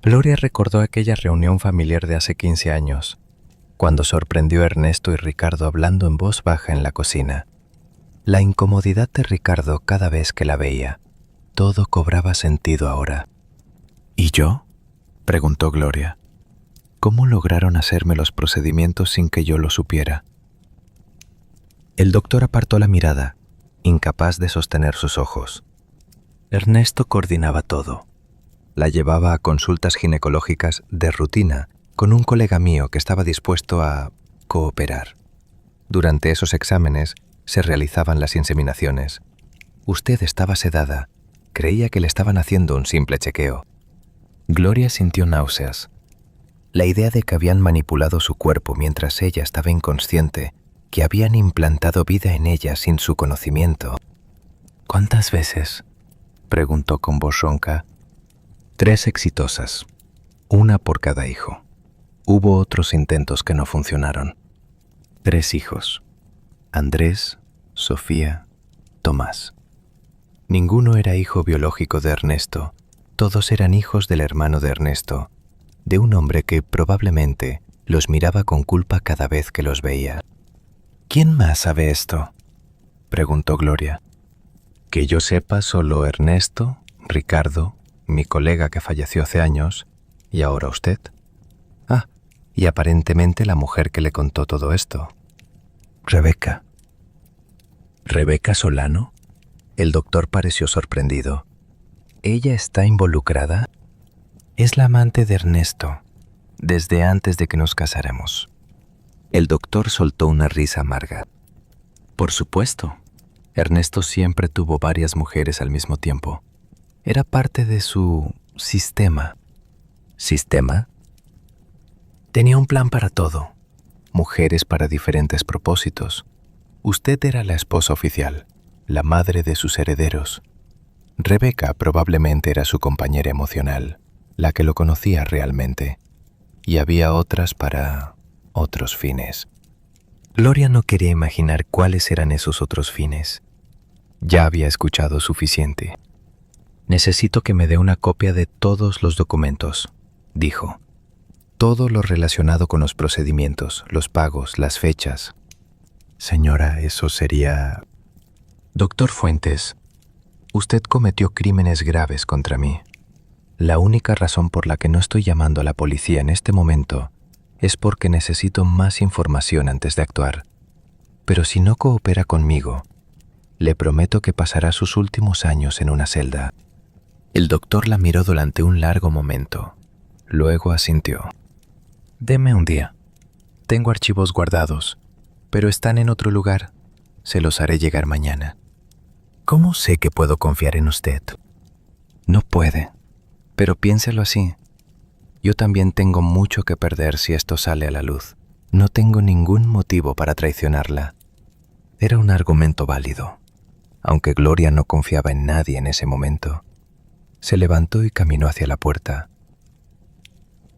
Gloria recordó aquella reunión familiar de hace 15 años, cuando sorprendió a Ernesto y Ricardo hablando en voz baja en la cocina. La incomodidad de Ricardo cada vez que la veía. Todo cobraba sentido ahora. ¿Y yo?, preguntó Gloria. ¿Cómo lograron hacerme los procedimientos sin que yo lo supiera? El doctor apartó la mirada, incapaz de sostener sus ojos. Ernesto coordinaba todo. La llevaba a consultas ginecológicas de rutina con un colega mío que estaba dispuesto a cooperar. Durante esos exámenes se realizaban las inseminaciones. Usted estaba sedada. Creía que le estaban haciendo un simple chequeo. Gloria sintió náuseas. La idea de que habían manipulado su cuerpo mientras ella estaba inconsciente, que habían implantado vida en ella sin su conocimiento. ¿Cuántas veces?, preguntó con voz ronca. 3 exitosas, una por cada hijo. Hubo otros intentos que no funcionaron. 3 hijos: Andrés, Sofía, Tomás. Ninguno era hijo biológico de Ernesto. Todos eran hijos del hermano de Ernesto, de un hombre que probablemente los miraba con culpa cada vez que los veía. ¿Quién más sabe esto?, preguntó Gloria. Que yo sepa, solo Ernesto, Ricardo, mi colega que falleció hace años, y ahora usted. Ah, y aparentemente la mujer que le contó todo esto. Rebeca. ¿Rebeca Solano? El doctor pareció sorprendido. ¿Ella está involucrada? Es la amante de Ernesto, desde antes de que nos casáramos. El doctor soltó una risa amarga. Por supuesto. Ernesto siempre tuvo varias mujeres al mismo tiempo. Era parte de su sistema. ¿Sistema? Tenía un plan para todo. Mujeres para diferentes propósitos. Usted era la esposa oficial, la madre de sus herederos. Rebeca probablemente era su compañera emocional, la que lo conocía realmente. Y había otras para otros fines. Gloria no quería imaginar cuáles eran esos otros fines. Ya había escuchado suficiente. Necesito que me dé una copia de todos los documentos, dijo. Todo lo relacionado con los procedimientos, los pagos, las fechas. Señora, eso sería... Doctor Fuentes, usted cometió crímenes graves contra mí. La única razón por la que no estoy llamando a la policía en este momento es porque necesito más información antes de actuar. Pero si no coopera conmigo, le prometo que pasará sus últimos años en una celda. El doctor la miró durante un largo momento. Luego asintió. Deme un día. Tengo archivos guardados, pero están en otro lugar. Se los haré llegar mañana. ¿Cómo sé que puedo confiar en usted? No puede, pero piénselo así. Yo también tengo mucho que perder si esto sale a la luz. No tengo ningún motivo para traicionarla. Era un argumento válido, aunque Gloria no confiaba en nadie en ese momento. Se levantó y caminó hacia la puerta.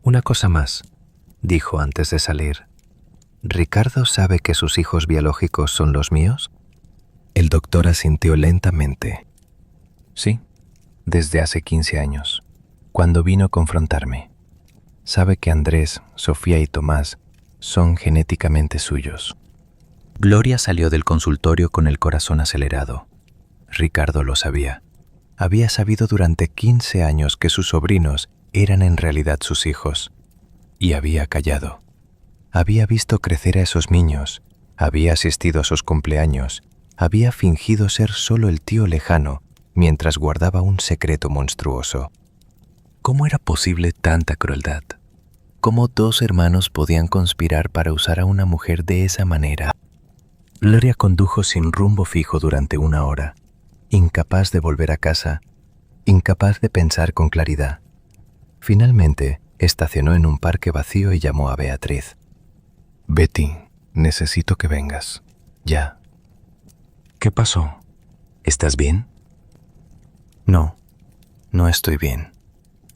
Una cosa más, dijo antes de salir. ¿Ricardo sabe que sus hijos biológicos son los míos? El doctor asintió lentamente. Sí, desde hace 15 años, cuando vino a confrontarme. Sabe que Andrés, Sofía y Tomás son genéticamente suyos. Gloria salió del consultorio con el corazón acelerado. Ricardo lo sabía. Había sabido durante 15 años que sus sobrinos eran en realidad sus hijos. Y había callado. Había visto crecer a esos niños, había asistido a sus cumpleaños, había fingido ser solo el tío lejano mientras guardaba un secreto monstruoso. ¿Cómo era posible tanta crueldad? ¿Cómo 2 hermanos podían conspirar para usar a una mujer de esa manera? Gloria condujo sin rumbo fijo durante 1 hora, incapaz de volver a casa, incapaz de pensar con claridad. Finalmente, estacionó en un parque vacío y llamó a Beatriz. Betty, necesito que vengas. Ya. ¿Qué pasó? ¿Estás bien? No, no estoy bien.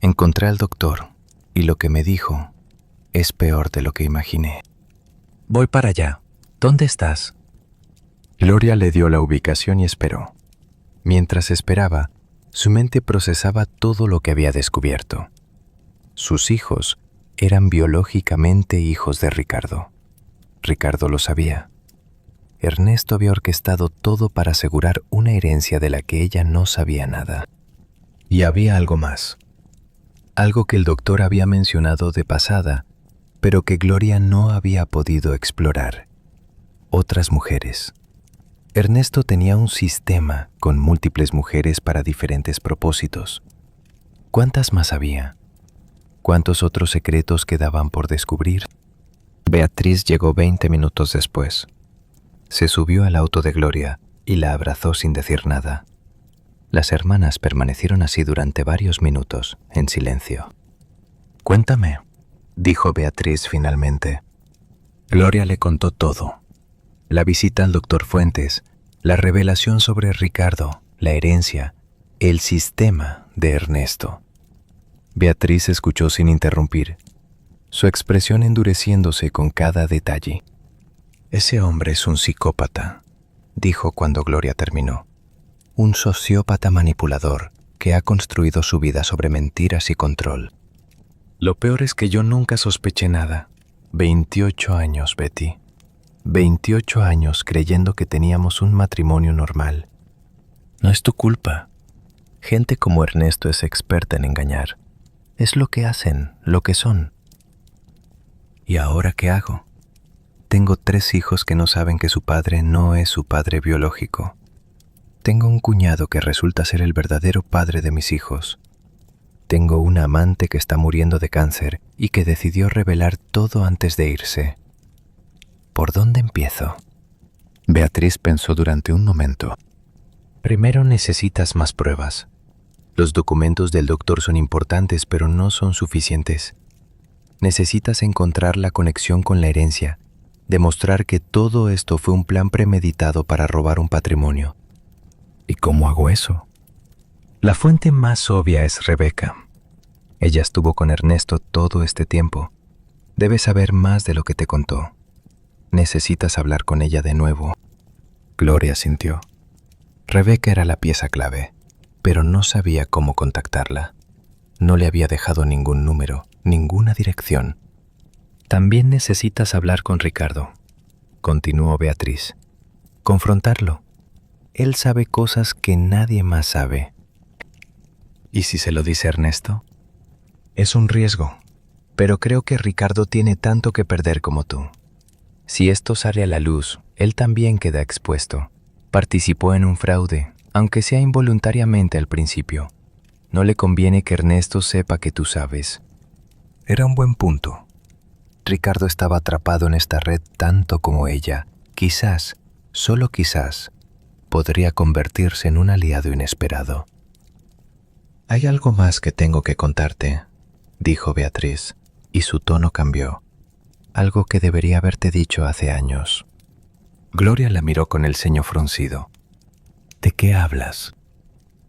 Encontré al doctor y lo que me dijo es peor de lo que imaginé. Voy para allá. ¿Dónde estás? Gloria le dio la ubicación y esperó. Mientras esperaba, su mente procesaba todo lo que había descubierto. Sus hijos eran biológicamente hijos de Ricardo. Ricardo lo sabía. Ernesto había orquestado todo para asegurar una herencia de la que ella no sabía nada. Y había algo más. Algo que el doctor había mencionado de pasada, pero que Gloria no había podido explorar. Otras mujeres. Ernesto tenía un sistema con múltiples mujeres para diferentes propósitos. ¿Cuántas más había? ¿Cuántos otros secretos quedaban por descubrir? Beatriz llegó 20 minutos después. Se subió al auto de Gloria y la abrazó sin decir nada. Las hermanas permanecieron así durante varios minutos, en silencio. «Cuéntame», dijo Beatriz finalmente. Gloria le contó todo. La visita al doctor Fuentes, la revelación sobre Ricardo, la herencia, el sistema de Ernesto. Beatriz escuchó sin interrumpir. su expresión endureciéndose con cada detalle. Ese hombre es un psicópata, dijo cuando Gloria terminó. Un sociópata manipulador que ha construido su vida sobre mentiras y control. Lo peor es que yo nunca sospeché nada. 28 años, Betty. 28 años creyendo que teníamos un matrimonio normal. No es tu culpa. Gente como Ernesto es experta en engañar. Es lo que hacen, lo que son. ¿Y ahora qué hago? Tengo 3 hijos que no saben que su padre no es su padre biológico. Tengo un cuñado que resulta ser el verdadero padre de mis hijos. Tengo una amante que está muriendo de cáncer y que decidió revelar todo antes de irse. ¿Por dónde empiezo? Beatriz pensó durante un momento. Primero necesitas más pruebas. Los documentos del doctor son importantes, pero no son suficientes. Necesitas encontrar la conexión con la herencia, demostrar que todo esto fue un plan premeditado para robar un patrimonio. ¿Y cómo hago eso? La fuente más obvia es Rebeca. Ella estuvo con Ernesto todo este tiempo. Debes saber más de lo que te contó. Necesitas hablar con ella de nuevo. Gloria sintió. Rebeca era la pieza clave, pero no sabía cómo contactarla. No le había dejado ningún número, ninguna dirección. También necesitas hablar con Ricardo, continuó Beatriz. Confrontarlo. Él sabe cosas que nadie más sabe. ¿Y si se lo dice Ernesto? Es un riesgo, pero creo que Ricardo tiene tanto que perder como tú. Si esto sale a la luz, él también queda expuesto. Participó en un fraude, aunque sea involuntariamente al principio. No le conviene que Ernesto sepa que tú sabes. Era un buen punto. Ricardo estaba atrapado en esta red tanto como ella. Quizás, solo quizás, podría convertirse en un aliado inesperado. Hay algo más que tengo que contarte, dijo Beatriz, y su tono cambió. Algo que debería haberte dicho hace años. Gloria la miró con el ceño fruncido. ¿De qué hablas?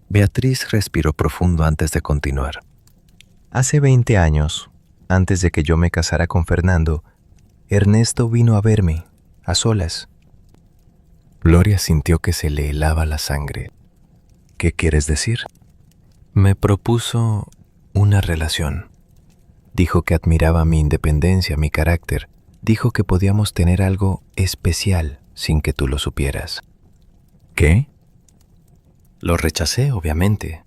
Beatriz respiró profundo antes de continuar. Hace 20 años, antes de que yo me casara con Fernando, Ernesto vino a verme, a solas. Gloria sintió que se le helaba la sangre. ¿Qué quieres decir? Me propuso una relación. Dijo que admiraba mi independencia, mi carácter. Dijo que podíamos tener algo especial sin que tú lo supieras. ¿Qué? Lo rechacé, obviamente.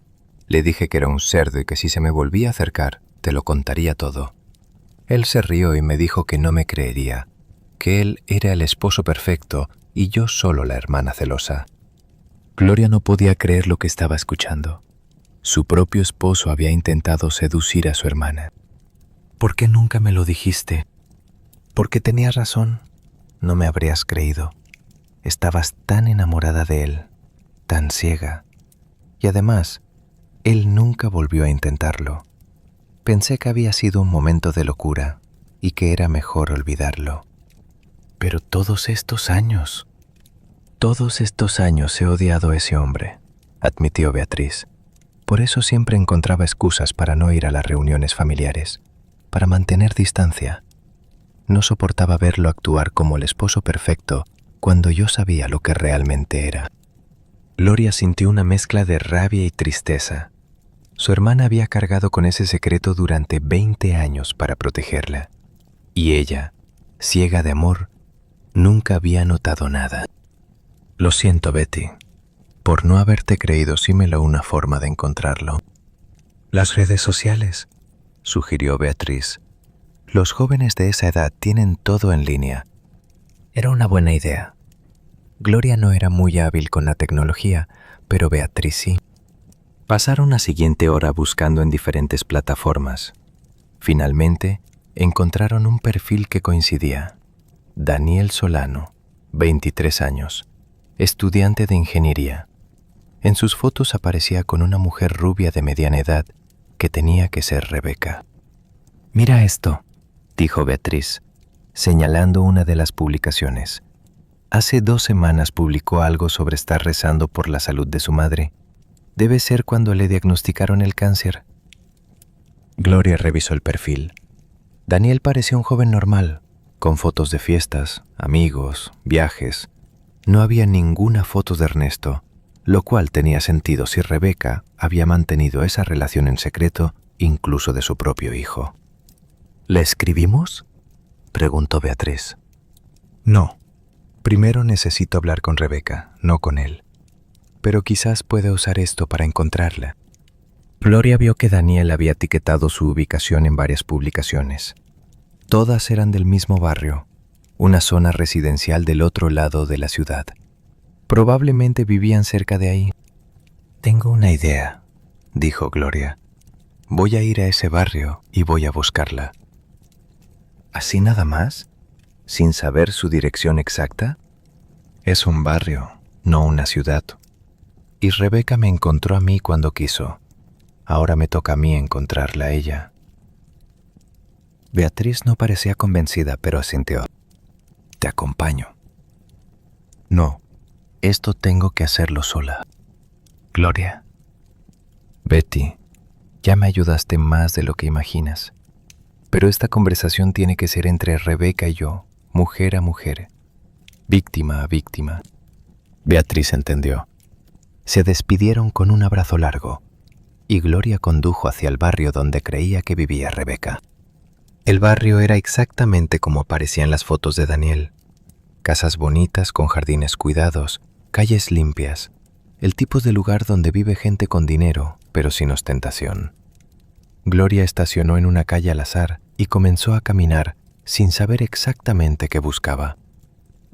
Le dije que era un cerdo y que si se me volvía a acercar, te lo contaría todo. Él se rió y me dijo que no me creería, que él era el esposo perfecto y yo solo la hermana celosa. Gloria no podía creer lo que estaba escuchando. Su propio esposo había intentado seducir a su hermana. ¿Por qué nunca me lo dijiste? Porque tenías razón. No me habrías creído. Estabas tan enamorada de él, tan ciega. Y además, él nunca volvió a intentarlo. Pensé que había sido un momento de locura y que era mejor olvidarlo. Pero todos estos años he odiado a ese hombre, admitió Beatriz. Por eso siempre encontraba excusas para no ir a las reuniones familiares, para mantener distancia. No soportaba verlo actuar como el esposo perfecto cuando yo sabía lo que realmente era. Gloria sintió una mezcla de rabia y tristeza. Su hermana había cargado con ese secreto durante 20 años para protegerla. Y ella, ciega de amor, nunca había notado nada. Lo siento, Betty. Por no haberte creído, símelo una forma de encontrarlo. Las redes sociales, sugirió Beatriz. Los jóvenes de esa edad tienen todo en línea. Era una buena idea. Gloria no era muy hábil con la tecnología, pero Beatriz sí. Pasaron la siguiente hora buscando en diferentes plataformas. Finalmente, encontraron un perfil que coincidía. Daniel Solano, 23 años, estudiante de ingeniería. En sus fotos aparecía con una mujer rubia de mediana edad que tenía que ser Rebeca. «Mira esto», dijo Beatriz, señalando una de las publicaciones. Hace 2 semanas publicó algo sobre estar rezando por la salud de su madre. Debe ser cuando le diagnosticaron el cáncer. Gloria revisó el perfil. Daniel parecía un joven normal, con fotos de fiestas, amigos, viajes. No había ninguna foto de Ernesto, lo cual tenía sentido si Rebeca había mantenido esa relación en secreto incluso de su propio hijo. ¿Le escribimos?, preguntó Beatriz. No. Primero necesito hablar con Rebeca, no con él. Pero quizás pueda usar esto para encontrarla. Gloria vio que Daniel había etiquetado su ubicación en varias publicaciones. Todas eran del mismo barrio, una zona residencial del otro lado de la ciudad. Probablemente vivían cerca de ahí. Tengo una idea, dijo Gloria. Voy a ir a ese barrio y voy a buscarla. ¿Así nada más? ¿Sin saber su dirección exacta? Es un barrio, no una ciudad. Y Rebeca me encontró a mí cuando quiso. Ahora me toca a mí encontrarla a ella. Beatriz no parecía convencida, pero asintió. Te acompaño. No, esto tengo que hacerlo sola. Gloria. Betty, ya me ayudaste más de lo que imaginas. Pero esta conversación tiene que ser entre Rebeca y yo, mujer a mujer, víctima a víctima. Beatriz entendió. Se despidieron con un abrazo largo, y Gloria condujo hacia el barrio donde creía que vivía Rebeca. El barrio era exactamente como aparecía en las fotos de Daniel. Casas bonitas con jardines cuidados, calles limpias, el tipo de lugar donde vive gente con dinero, pero sin ostentación. Gloria estacionó en una calle al azar y comenzó a caminar sin saber exactamente qué buscaba.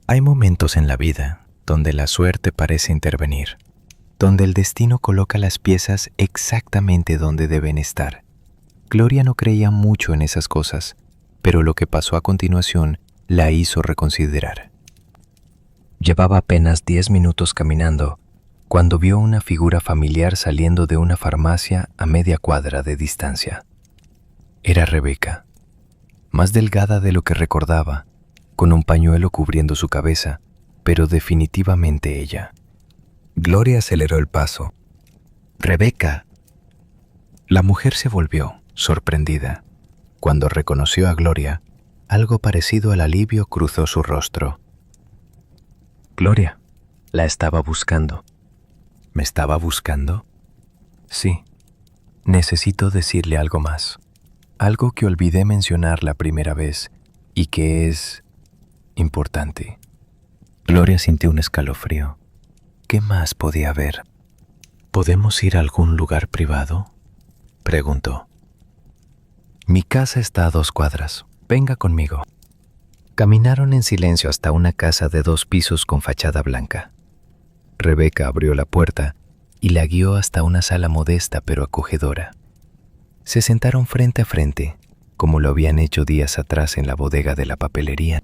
Hay momentos en la vida donde la suerte parece intervenir, donde el destino coloca las piezas exactamente donde deben estar. Gloria no creía mucho en esas cosas, pero lo que pasó a continuación la hizo reconsiderar. Llevaba apenas 10 minutos caminando cuando vio una figura familiar saliendo de una farmacia a media cuadra de distancia. Era Rebeca, más delgada de lo que recordaba, con un pañuelo cubriendo su cabeza, pero definitivamente ella. Gloria aceleró el paso. ¡Rebeca! La mujer se volvió, sorprendida. Cuando reconoció a Gloria, algo parecido al alivio cruzó su rostro. Gloria, la estaba buscando. ¿Me estaba buscando? Sí. Necesito decirle algo más. Algo que olvidé mencionar la primera vez y que es importante. Gloria sintió un escalofrío. ¿Qué más podía haber? ¿Podemos ir a algún lugar privado?, preguntó. Mi casa está a 2 cuadras. Venga conmigo. Caminaron en silencio hasta una casa de 2 pisos con fachada blanca. Rebeca abrió la puerta y la guió hasta una sala modesta pero acogedora. Se sentaron frente a frente, como lo habían hecho días atrás en la bodega de la papelería.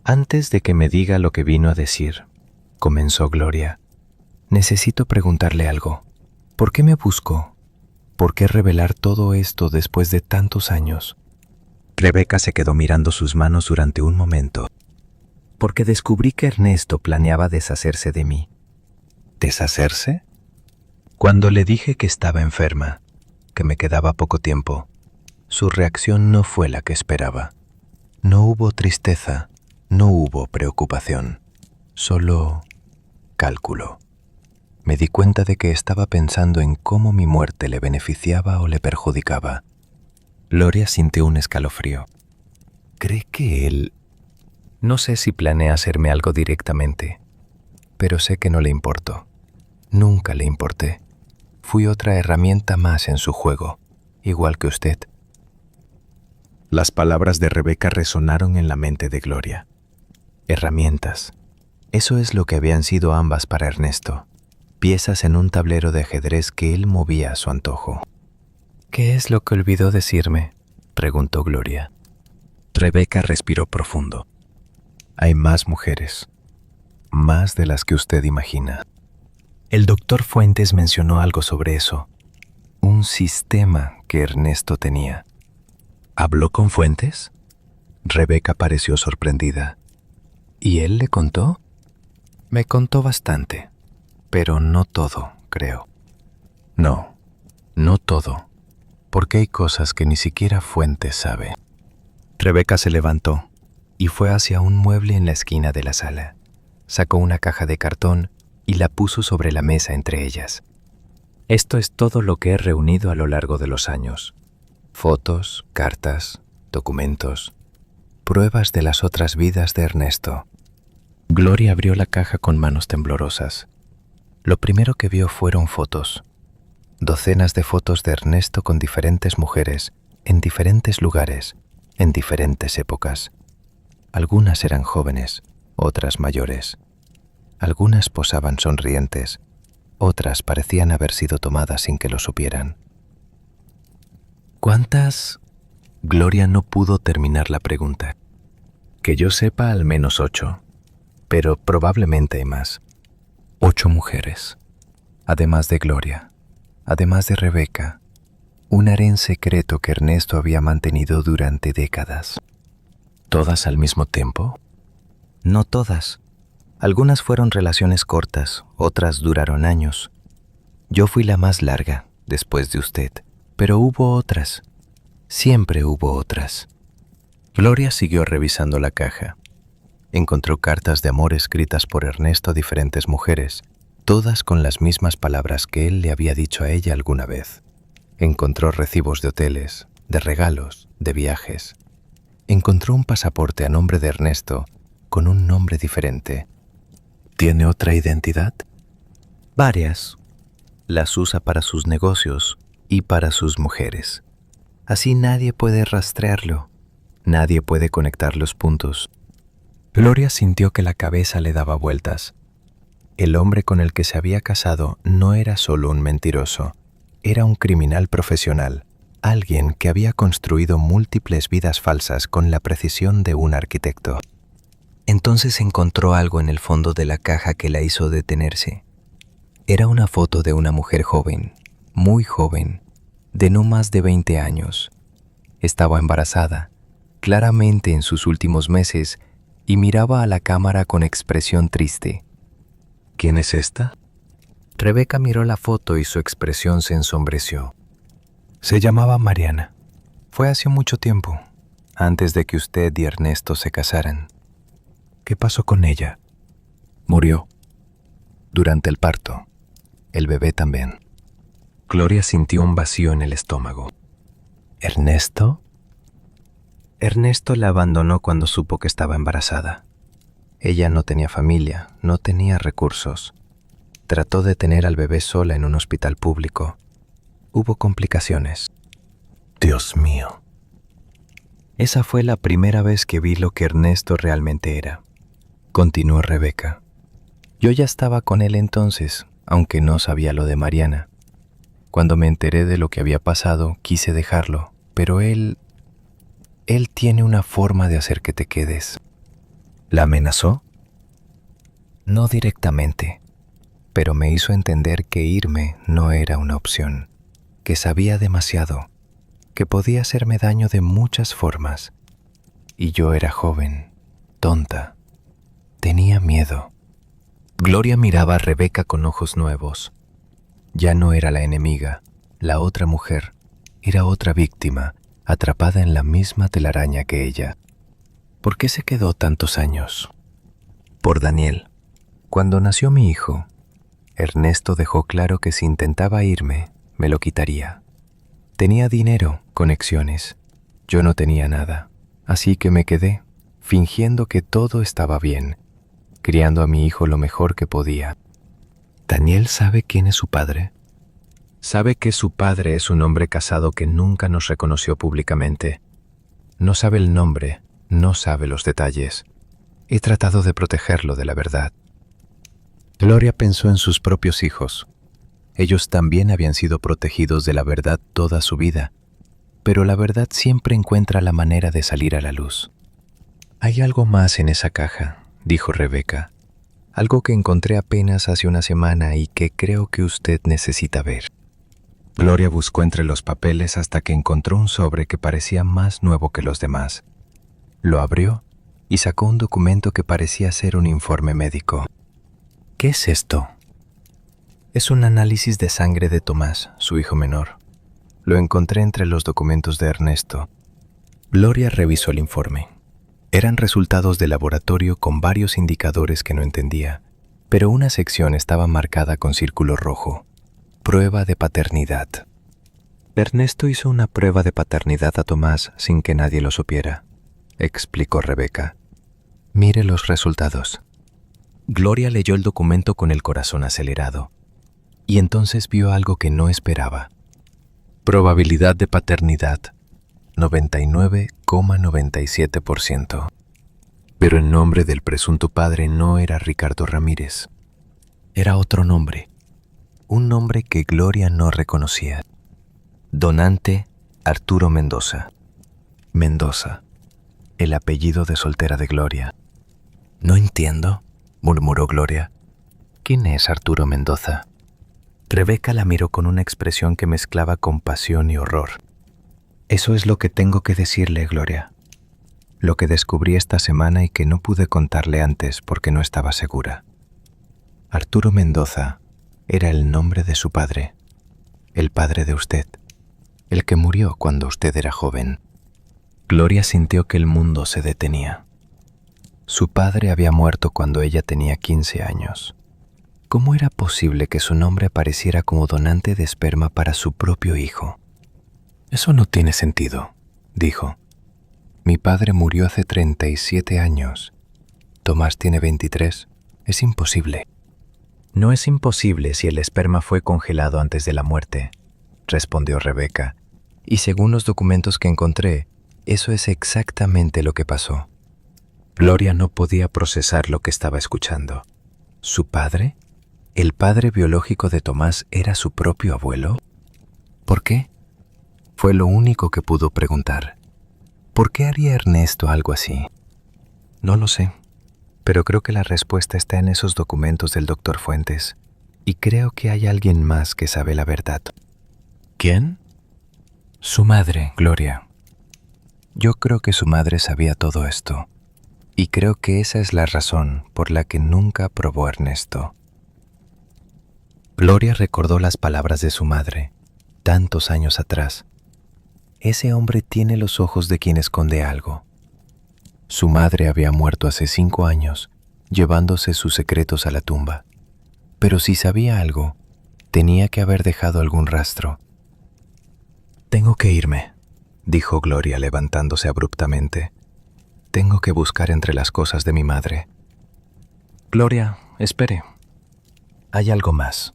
Antes de que me diga lo que vino a decir, comenzó Gloria, necesito preguntarle algo. ¿Por qué me buscó? ¿Por qué revelar todo esto después de tantos años? Rebeca se quedó mirando sus manos durante un momento. Porque descubrí que Ernesto planeaba deshacerse de mí. ¿Deshacerse? Cuando le dije que estaba enferma, que me quedaba poco tiempo, su reacción no fue la que esperaba. No hubo tristeza, no hubo preocupación, solo cálculo. Me di cuenta de que estaba pensando en cómo mi muerte le beneficiaba o le perjudicaba. Gloria sintió un escalofrío. ¿Cree que él...? No sé si planea hacerme algo directamente, pero sé que no le importó. Nunca le importé. Fui otra herramienta más en su juego, igual que usted. Las palabras de Rebeca resonaron en la mente de Gloria. Herramientas. Eso es lo que habían sido ambas para Ernesto. Piezas en un tablero de ajedrez que él movía a su antojo. ¿Qué es lo que olvidó decirme?, preguntó Gloria. Rebeca respiró profundo. Hay más mujeres, más de las que usted imagina. El doctor Fuentes mencionó algo sobre eso, un sistema que Ernesto tenía. ¿Habló con Fuentes? Rebeca pareció sorprendida. ¿Y él le contó? Me contó bastante, pero no todo, creo. No todo, porque hay cosas que ni siquiera Fuentes sabe. Rebeca se levantó y fue hacia un mueble en la esquina de la sala. Sacó una caja de cartón y la puso sobre la mesa entre ellas. Esto es todo lo que he reunido a lo largo de los años. Fotos, cartas, documentos, pruebas de las otras vidas de Ernesto. Gloria abrió la caja con manos temblorosas. Lo primero que vio fueron fotos. Docenas de fotos de Ernesto con diferentes mujeres, en diferentes lugares, en diferentes épocas. Algunas eran jóvenes, otras mayores. Algunas posaban sonrientes, otras parecían haber sido tomadas sin que lo supieran. ¿Cuántas? Gloria no pudo terminar la pregunta. Que yo sepa, al menos 8, pero probablemente hay más. 8 mujeres, además de Gloria, además de Rebeca, un harén secreto que Ernesto había mantenido durante décadas. ¿Todas al mismo tiempo? No todas. Algunas fueron relaciones cortas, otras duraron años. Yo fui la más larga, después de usted, pero hubo otras. Siempre hubo otras. Gloria siguió revisando la caja. Encontró cartas de amor escritas por Ernesto a diferentes mujeres, todas con las mismas palabras que él le había dicho a ella alguna vez. Encontró recibos de hoteles, de regalos, de viajes. Encontró un pasaporte a nombre de Ernesto con un nombre diferente. ¿Tiene otra identidad? Varias. Las usa para sus negocios y para sus mujeres. Así nadie puede rastrearlo. Nadie puede conectar los puntos. Gloria sintió que la cabeza le daba vueltas. El hombre con el que se había casado no era solo un mentiroso, era un criminal profesional, alguien que había construido múltiples vidas falsas con la precisión de un arquitecto. Entonces encontró algo en el fondo de la caja que la hizo detenerse. Era una foto de una mujer joven, muy joven, de no más de 20 años. Estaba embarazada, claramente en sus últimos meses, y miraba a la cámara con expresión triste. ¿Quién es esta? Rebeca miró la foto y su expresión se ensombreció. Se llamaba Mariana. Fue hace mucho tiempo, antes de que usted y Ernesto se casaran. ¿Qué pasó con ella? Murió. Durante el parto. El bebé también. Gloria sintió un vacío en el estómago. ¿Ernesto? Ernesto la abandonó cuando supo que estaba embarazada. Ella no tenía familia, no tenía recursos. Trató de tener al bebé sola en un hospital público. Hubo complicaciones. Dios mío. Esa fue la primera vez que vi lo que Ernesto realmente era. Continuó Rebeca. Yo ya estaba con él entonces, aunque no sabía lo de Mariana. Cuando me enteré de lo que había pasado, quise dejarlo, pero él tiene una forma de hacer que te quedes. ¿La amenazó? No directamente, pero me hizo entender que irme no era una opción, que sabía demasiado, que podía hacerme daño de muchas formas. Y yo era joven, tonta, tenía miedo. Gloria miraba a Rebeca con ojos nuevos. Ya no era la enemiga, la otra mujer, era otra víctima, atrapada en la misma telaraña que ella. ¿Por qué se quedó tantos años? Por Daniel. Cuando nació mi hijo, Ernesto dejó claro que si intentaba irme, me lo quitaría. Tenía dinero, conexiones. Yo no tenía nada, así que me quedé, fingiendo que todo estaba bien, criando a mi hijo lo mejor que podía. ¿Daniel sabe quién es su padre? Sabe que su padre es un hombre casado que nunca nos reconoció públicamente. No sabe el nombre, no sabe los detalles. He tratado de protegerlo de la verdad. Gloria pensó en sus propios hijos. Ellos también habían sido protegidos de la verdad toda su vida, pero la verdad siempre encuentra la manera de salir a la luz. Hay algo más en esa caja, dijo Rebeca. Algo que encontré apenas hace una semana y que creo que usted necesita ver. Gloria buscó entre los papeles hasta que encontró un sobre que parecía más nuevo que los demás. Lo abrió y sacó un documento que parecía ser un informe médico. ¿Qué es esto? Es un análisis de sangre de Tomás, su hijo menor. Lo encontré entre los documentos de Ernesto. Gloria revisó el informe. Eran resultados de laboratorio con varios indicadores que no entendía, pero una sección estaba marcada con círculo rojo. Prueba de paternidad. Ernesto hizo una prueba de paternidad a Tomás sin que nadie lo supiera, explicó Rebeca. Mire los resultados. Gloria leyó el documento con el corazón acelerado, y entonces vio algo que no esperaba. Probabilidad de paternidad, 99,97%. Pero el nombre del presunto padre no era Ricardo Ramírez. Era otro nombre, un nombre que Gloria no reconocía. Donante Arturo Mendoza. Mendoza, el apellido de soltera de Gloria. No entiendo, murmuró Gloria. ¿Quién es Arturo Mendoza? Rebeca la miró con una expresión que mezclaba compasión y horror. Eso es lo que tengo que decirle, Gloria. Lo que descubrí esta semana y que no pude contarle antes porque no estaba segura. Arturo Mendoza era el nombre de su padre, el padre de usted, el que murió cuando usted era joven. Gloria sintió que el mundo se detenía. Su padre había muerto cuando ella tenía 15 años. ¿Cómo era posible que su nombre apareciera como donante de esperma para su propio hijo? Eso no tiene sentido, dijo. Mi padre murió hace 37 años. Tomás tiene 23. Es imposible. No es imposible si el esperma fue congelado antes de la muerte, respondió Rebeca, y según los documentos que encontré, eso es exactamente lo que pasó. Gloria no podía procesar lo que estaba escuchando. ¿Su padre? ¿El padre biológico de Tomás era su propio abuelo? ¿Por qué? Fue lo único que pudo preguntar. ¿Por qué haría Ernesto algo así? No lo sé, pero creo que la respuesta está en esos documentos del doctor Fuentes, y creo que hay alguien más que sabe la verdad. ¿Quién? Su madre, Gloria. Yo creo que su madre sabía todo esto, y creo que esa es la razón por la que nunca aprobó a Ernesto. Gloria recordó las palabras de su madre, tantos años atrás. Ese hombre tiene los ojos de quien esconde algo. Su madre había muerto hace 5 años, llevándose sus secretos a la tumba. Pero si sabía algo, tenía que haber dejado algún rastro. Tengo que irme, dijo Gloria levantándose abruptamente. Tengo que buscar entre las cosas de mi madre. Gloria, espere. Hay algo más.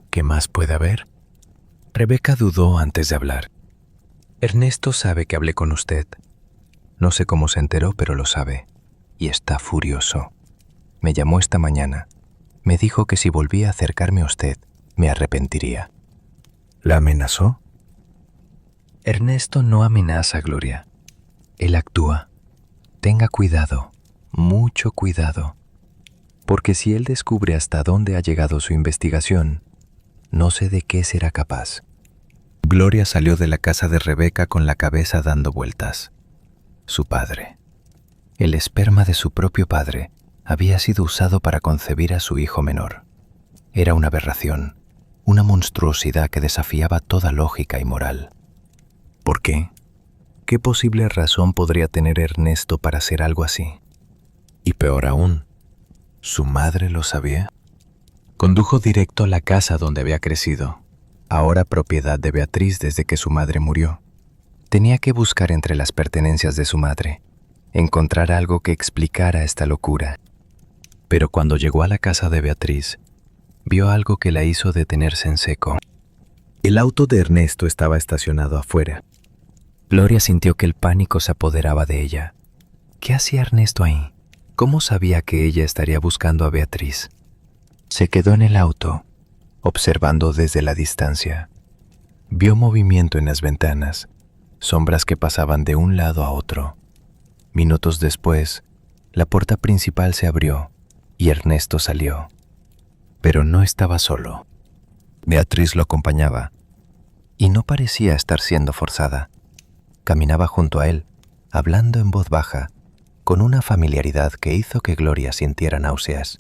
¿Qué más puede haber? Rebeca dudó antes de hablar. Ernesto sabe que hablé con usted. No sé cómo se enteró, pero lo sabe. Y está furioso. Me llamó esta mañana. Me dijo que si volvía a acercarme a usted, me arrepentiría. ¿La amenazó? Ernesto no amenaza, Gloria. Él actúa. Tenga cuidado, mucho cuidado. Porque si él descubre hasta dónde ha llegado su investigación, no sé de qué será capaz. Gloria salió de la casa de Rebeca con la cabeza dando vueltas. Su padre. El esperma de su propio padre había sido usado para concebir a su hijo menor. Era una aberración, una monstruosidad que desafiaba toda lógica y moral. ¿Por qué? ¿Qué posible razón podría tener Ernesto para hacer algo así? Y peor aún, ¿su madre lo sabía? Condujo directo a la casa donde había crecido, ahora propiedad de Beatriz desde que su madre murió. Tenía que buscar entre las pertenencias de su madre, encontrar algo que explicara esta locura. Pero cuando llegó a la casa de Beatriz, vio algo que la hizo detenerse en seco. El auto de Ernesto estaba estacionado afuera. Gloria sintió que el pánico se apoderaba de ella. ¿Qué hacía Ernesto ahí? ¿Cómo sabía que ella estaría buscando a Beatriz? Se quedó en el auto, observando desde la distancia. Vio movimiento en las ventanas, sombras que pasaban de un lado a otro. Minutos después, la puerta principal se abrió y Ernesto salió. Pero no estaba solo. Beatriz lo acompañaba y no parecía estar siendo forzada. Caminaba junto a él, hablando en voz baja, con una familiaridad que hizo que Gloria sintiera náuseas.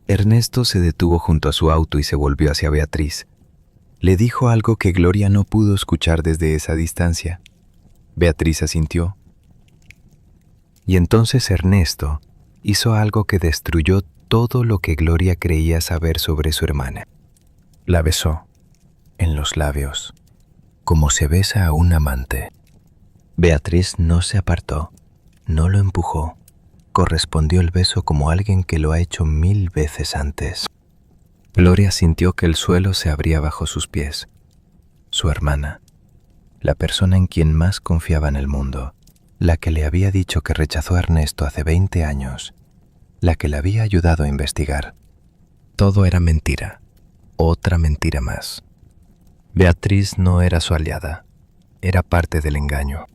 Ernesto se detuvo junto a su auto y se volvió hacia Beatriz. Le dijo algo que Gloria no pudo escuchar desde esa distancia. Beatriz asintió. Y entonces Ernesto hizo algo que destruyó todo lo que Gloria creía saber sobre su hermana. La besó en los labios, como se besa a un amante. Beatriz no se apartó, no lo empujó. Correspondió el beso como alguien que lo ha hecho 1000 veces antes. Gloria sintió que el suelo se abría bajo sus pies. Su hermana, la persona en quien más confiaba en el mundo, la que le había dicho que rechazó a Ernesto hace 20 años, la que le había ayudado a investigar. Todo era mentira, otra mentira más. Beatriz no era su aliada, era parte del engaño.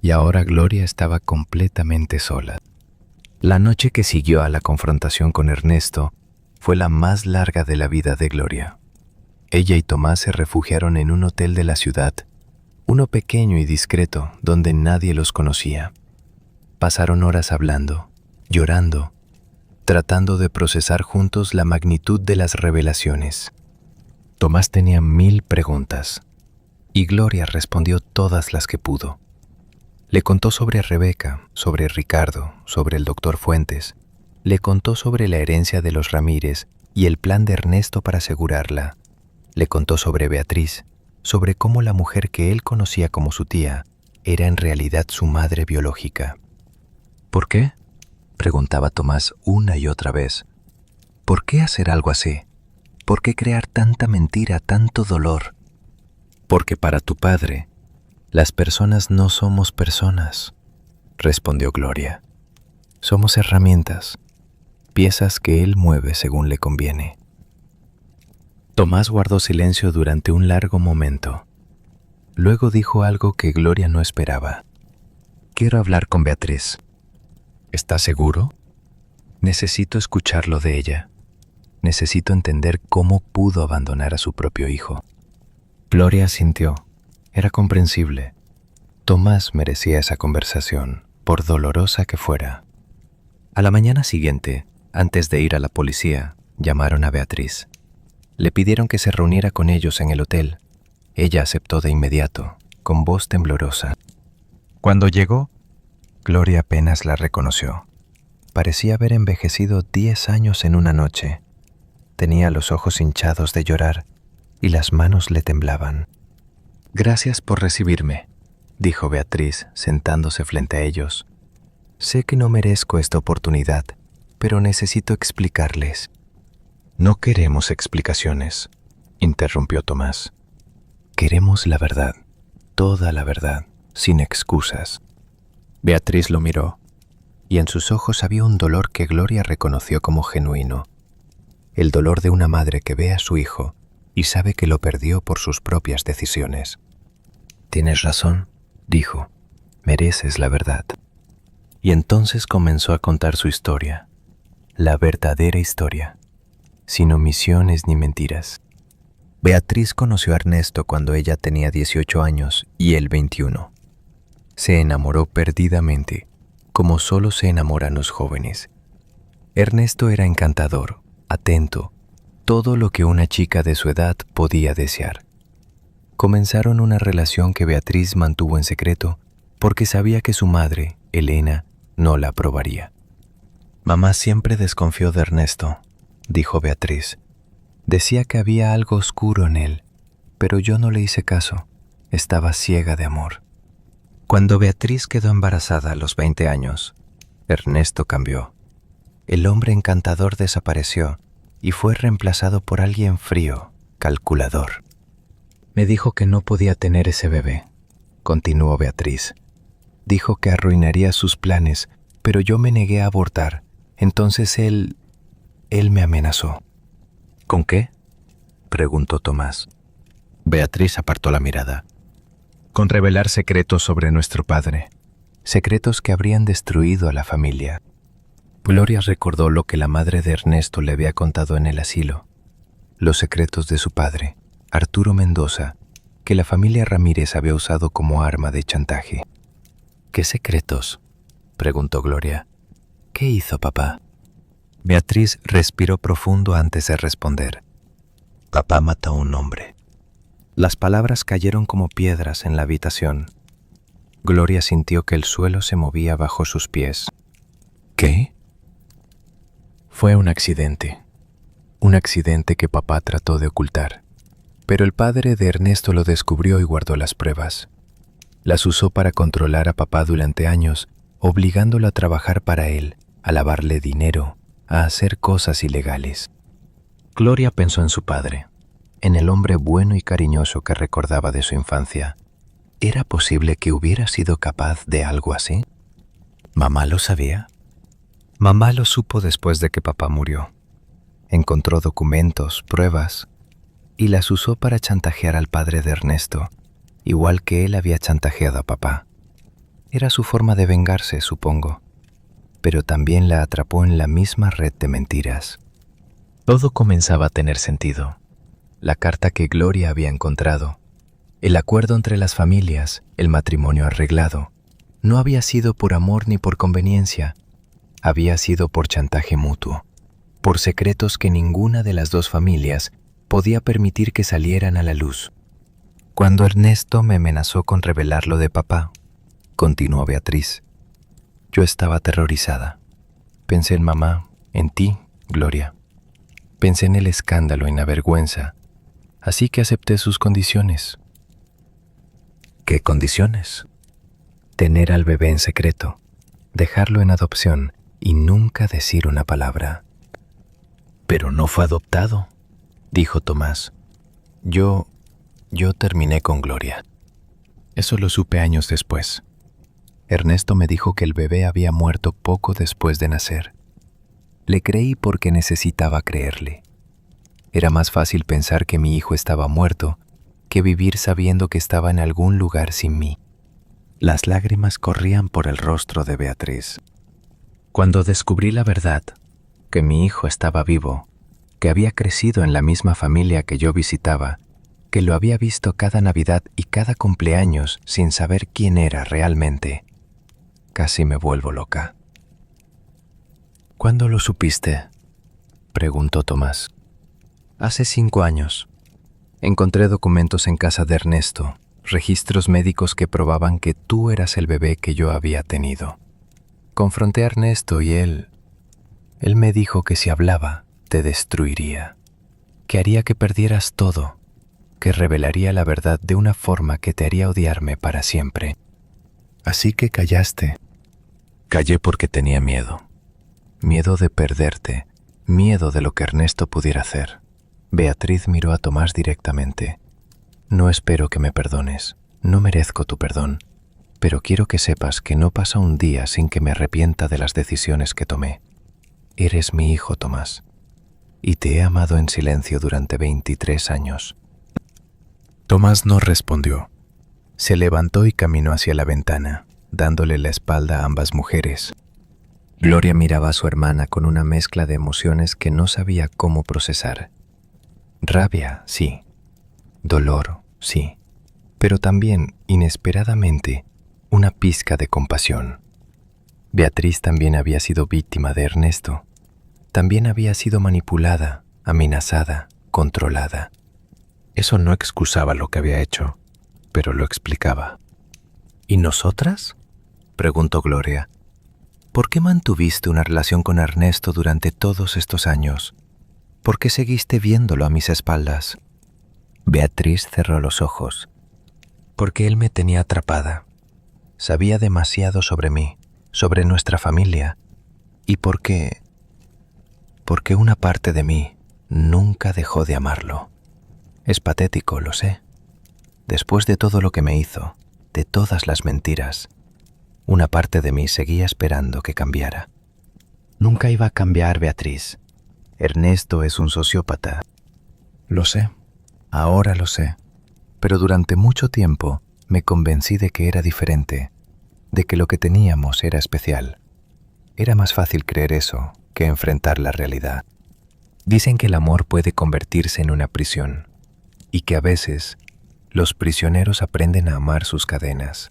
Y ahora Gloria estaba completamente sola. La noche que siguió a la confrontación con Ernesto fue la más larga de la vida de Gloria. Ella y Tomás se refugiaron en un hotel de la ciudad, uno pequeño y discreto donde nadie los conocía. Pasaron horas hablando, llorando, tratando de procesar juntos la magnitud de las revelaciones. Tomás tenía 1000 preguntas y Gloria respondió todas las que pudo. Le contó sobre Rebeca, sobre Ricardo, sobre el doctor Fuentes. Le contó sobre la herencia de los Ramírez y el plan de Ernesto para asegurarla. Le contó sobre Beatriz, sobre cómo la mujer que él conocía como su tía era en realidad su madre biológica. ¿Por qué?, preguntaba Tomás una y otra vez. ¿Por qué hacer algo así? ¿Por qué crear tanta mentira, tanto dolor? Porque para tu padre, las personas no somos personas, respondió Gloria. Somos herramientas, piezas que él mueve según le conviene. Tomás guardó silencio durante un largo momento. Luego dijo algo que Gloria no esperaba. Quiero hablar con Beatriz. ¿Estás seguro? Necesito escucharlo de ella. Necesito entender cómo pudo abandonar a su propio hijo. Gloria asintió. Era comprensible. Tomás merecía esa conversación, por dolorosa que fuera. A la mañana siguiente, antes de ir a la policía, llamaron a Beatriz. Le pidieron que se reuniera con ellos en el hotel. Ella aceptó de inmediato, con voz temblorosa. Cuando llegó, Gloria apenas la reconoció. Parecía haber envejecido 10 años en una noche. Tenía los ojos hinchados de llorar y las manos le temblaban. Gracias por recibirme, dijo Beatriz, sentándose frente a ellos. Sé que no merezco esta oportunidad, pero necesito explicarles. No queremos explicaciones, interrumpió Tomás. Queremos la verdad, toda la verdad, sin excusas. Beatriz lo miró, y en sus ojos había un dolor que Gloria reconoció como genuino. El dolor de una madre que ve a su hijo y sabe que lo perdió por sus propias decisiones. Tienes razón, dijo, mereces la verdad. Y entonces comenzó a contar su historia, la verdadera historia, sin omisiones ni mentiras. Beatriz conoció a Ernesto cuando ella tenía 18 años y él 21. Se enamoró perdidamente, como solo se enamoran los jóvenes. Ernesto era encantador, atento, todo lo que una chica de su edad podía desear. Comenzaron una relación que Beatriz mantuvo en secreto porque sabía que su madre, Elena, no la aprobaría. Mamá siempre desconfió de Ernesto, dijo Beatriz. Decía que había algo oscuro en él, pero yo no le hice caso. Estaba ciega de amor. Cuando Beatriz quedó embarazada a los 20 años, Ernesto cambió. El hombre encantador desapareció y fue reemplazado por alguien frío, calculador. Me dijo que no podía tener ese bebé, continuó Beatriz. Dijo que arruinaría sus planes, pero yo me negué a abortar. Entonces él me amenazó. ¿Con qué?, preguntó Tomás. Beatriz apartó la mirada. Con revelar secretos sobre nuestro padre, secretos que habrían destruido a la familia. Gloria recordó lo que la madre de Ernesto le había contado en el asilo, los secretos de su padre, Arturo Mendoza, que la familia Ramírez había usado como arma de chantaje. ¿Qué secretos?, preguntó Gloria. ¿Qué hizo papá? Beatriz respiró profundo antes de responder. Papá mató a un hombre. Las palabras cayeron como piedras en la habitación. Gloria sintió que el suelo se movía bajo sus pies. ¿Qué? Fue un accidente que papá trató de ocultar. Pero el padre de Ernesto lo descubrió y guardó las pruebas. Las usó para controlar a papá durante años, obligándolo a trabajar para él, a lavarle dinero, a hacer cosas ilegales. Gloria pensó en su padre, en el hombre bueno y cariñoso que recordaba de su infancia. ¿Era posible que hubiera sido capaz de algo así? ¿Mamá lo sabía? Mamá lo supo después de que papá murió. Encontró documentos, pruebas, y las usó para chantajear al padre de Ernesto, igual que él había chantajeado a papá. Era su forma de vengarse, supongo, pero también la atrapó en la misma red de mentiras. Todo comenzaba a tener sentido. La carta que Gloria había encontrado, el acuerdo entre las familias, el matrimonio arreglado, no había sido por amor ni por conveniencia, había sido por chantaje mutuo, por secretos que ninguna de las dos familias podía permitir que salieran a la luz. Cuando Ernesto me amenazó con revelar lo de papá, continuó Beatriz, yo estaba aterrorizada. Pensé en mamá, en ti, Gloria. Pensé en el escándalo, en la vergüenza, así que acepté sus condiciones. ¿Qué condiciones? Tener al bebé en secreto, dejarlo en adopción y nunca decir una palabra. Pero no fue adoptado, dijo Tomás. Yo terminé con Gloria. Eso lo supe años después. Ernesto me dijo que el bebé había muerto poco después de nacer. Le creí porque necesitaba creerle. Era más fácil pensar que mi hijo estaba muerto que vivir sabiendo que estaba en algún lugar sin mí. Las lágrimas corrían por el rostro de Beatriz. Cuando descubrí la verdad, que mi hijo estaba vivo, que había crecido en la misma familia que yo visitaba, que lo había visto cada Navidad y cada cumpleaños sin saber quién era realmente, casi me vuelvo loca. ¿Cuándo lo supiste?, preguntó Tomás. Hace 5 años. Encontré documentos en casa de Ernesto, registros médicos que probaban que tú eras el bebé que yo había tenido. Confronté a Ernesto y él me dijo que si hablaba, te destruiría, que haría que perdieras todo, que revelaría la verdad de una forma que te haría odiarme para siempre. Así que callaste. Callé porque tenía miedo. Miedo de perderte, miedo de lo que Ernesto pudiera hacer. Beatriz miró a Tomás directamente. No espero que me perdones, no merezco tu perdón, pero quiero que sepas que no pasa un día sin que me arrepienta de las decisiones que tomé. Eres mi hijo, Tomás, y te he amado en silencio durante 23 años. Tomás no respondió. Se levantó y caminó hacia la ventana, dándole la espalda a ambas mujeres. Gloria miraba a su hermana con una mezcla de emociones que no sabía cómo procesar. Rabia, sí. Dolor, sí. Pero también, inesperadamente, una pizca de compasión. Beatriz también había sido víctima de Ernesto. También había sido manipulada, amenazada, controlada. Eso no excusaba lo que había hecho, pero lo explicaba. ¿Y nosotras?, preguntó Gloria. ¿Por qué mantuviste una relación con Ernesto durante todos estos años? ¿Por qué seguiste viéndolo a mis espaldas? Beatriz cerró los ojos. Porque él me tenía atrapada. Sabía demasiado sobre mí, sobre nuestra familia, y porque una parte de mí nunca dejó de amarlo. Es patético, lo sé. Después de todo lo que me hizo, de todas las mentiras, una parte de mí seguía esperando que cambiara. Nunca iba a cambiar, Beatriz. Ernesto es un sociópata. Lo sé, ahora lo sé, pero durante mucho tiempo me convencí de que era diferente, de que lo que teníamos era especial. Era más fácil creer eso que enfrentar la realidad. Dicen que el amor puede convertirse en una prisión y que a veces los prisioneros aprenden a amar sus cadenas.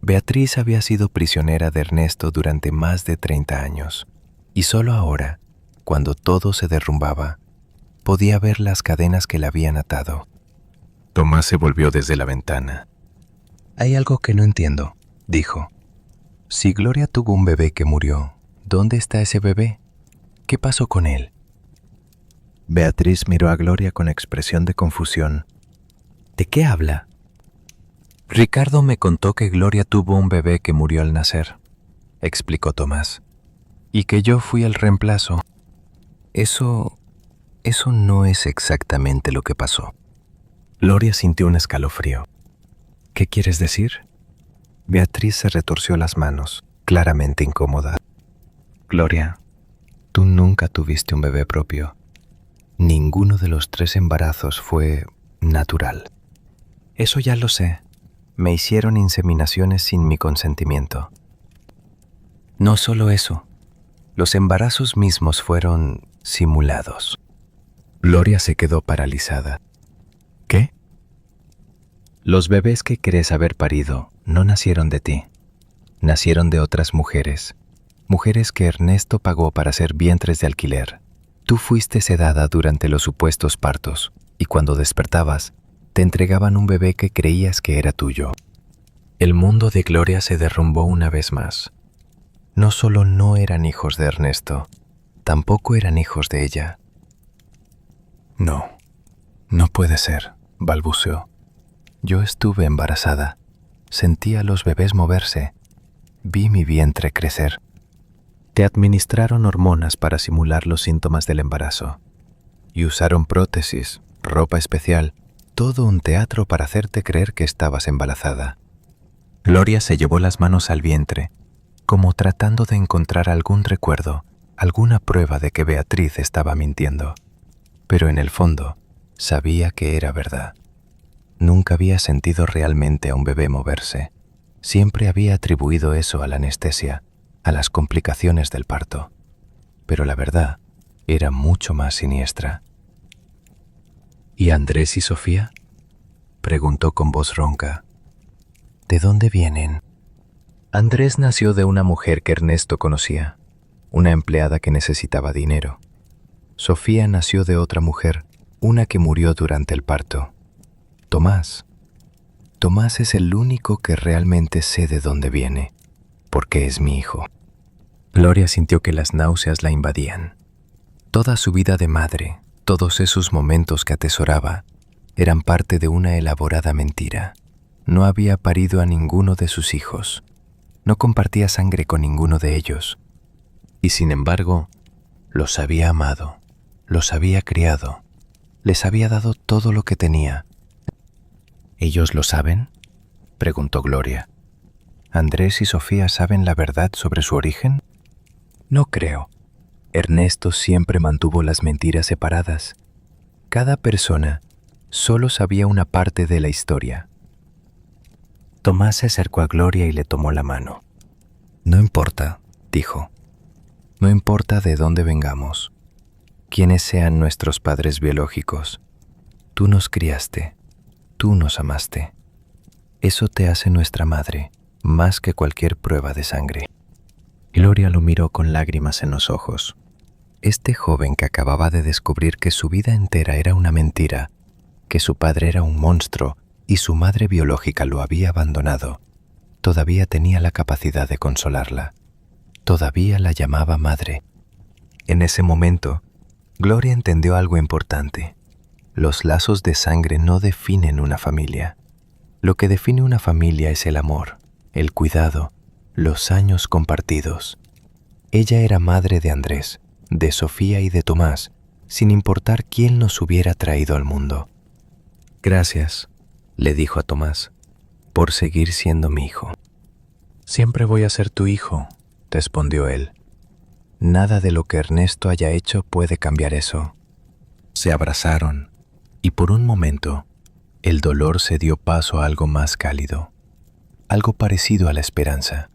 Beatriz había sido prisionera de Ernesto durante más de 30 años y solo ahora, cuando todo se derrumbaba, podía ver las cadenas que la habían atado. Tomás se volvió desde la ventana. Hay algo que no entiendo. dijo. Si Gloria tuvo un bebé que murió, ¿dónde está ese bebé? ¿Qué pasó con él? Beatriz miró a Gloria con expresión de confusión. ¿De qué habla? Ricardo me contó que Gloria tuvo un bebé que murió al nacer, explicó Tomás, y que yo fui el reemplazo. Eso no es exactamente lo que pasó. Gloria sintió un escalofrío. ¿Qué quieres decir? Beatriz se retorció las manos, claramente incómoda. Gloria, tú nunca tuviste un bebé propio. Ninguno de los 3 embarazos fue natural. Eso ya lo sé. Me hicieron inseminaciones sin mi consentimiento. No solo eso, los embarazos mismos fueron simulados. Gloria se quedó paralizada. ¿Qué? Los bebés que crees haber parido no nacieron de ti. Nacieron de otras mujeres. Mujeres que Ernesto pagó para ser vientres de alquiler. Tú fuiste sedada durante los supuestos partos y cuando despertabas, te entregaban un bebé que creías que era tuyo. El mundo de Gloria se derrumbó una vez más. No solo no eran hijos de Ernesto, tampoco eran hijos de ella. No puede ser, balbuceó. Yo estuve embarazada. Sentí a los bebés moverse. Vi mi vientre crecer. Te administraron hormonas para simular los síntomas del embarazo. Y usaron prótesis, ropa especial, todo un teatro para hacerte creer que estabas embarazada. Gloria se llevó las manos al vientre, como tratando de encontrar algún recuerdo, alguna prueba de que Beatriz estaba mintiendo. Pero en el fondo, sabía que era verdad. Nunca había sentido realmente a un bebé moverse. Siempre había atribuido eso a la anestesia, a las complicaciones del parto. Pero la verdad era mucho más siniestra. ¿Y Andrés y Sofía? Preguntó con voz ronca. ¿De dónde vienen? Andrés nació de una mujer que Ernesto conocía, una empleada que necesitaba dinero. Sofía nació de otra mujer, una que murió durante el parto. Tomás es el único que realmente sé de dónde viene, porque es mi hijo. Gloria sintió que las náuseas la invadían. Toda su vida de madre, todos esos momentos que atesoraba, eran parte de una elaborada mentira. No había parido a ninguno de sus hijos. No compartía sangre con ninguno de ellos. Y sin embargo, los había amado, los había criado, les había dado todo lo que tenía. ¿Ellos lo saben?, preguntó Gloria. ¿Andrés y Sofía saben la verdad sobre su origen? No creo. Ernesto siempre mantuvo las mentiras separadas. Cada persona solo sabía una parte de la historia. Tomás se acercó a Gloria y le tomó la mano. No importa, dijo. No importa de dónde vengamos, quiénes sean nuestros padres biológicos. Tú nos criaste, tú nos amaste. Eso te hace nuestra madre, más que cualquier prueba de sangre. Gloria lo miró con lágrimas en los ojos. Este joven que acababa de descubrir que su vida entera era una mentira, que su padre era un monstruo y su madre biológica lo había abandonado, todavía tenía la capacidad de consolarla. Todavía la llamaba madre. En ese momento, Gloria entendió algo importante. Los lazos de sangre no definen una familia. Lo que define una familia es el amor, el cuidado, los años compartidos. Ella era madre de Andrés, de Sofía y de Tomás, sin importar quién nos hubiera traído al mundo. Gracias, le dijo a Tomás, por seguir siendo mi hijo. Siempre voy a ser tu hijo, respondió él. Nada de lo que Ernesto haya hecho puede cambiar eso. Se abrazaron, y por un momento, el dolor se dio paso a algo más cálido, algo parecido a la esperanza.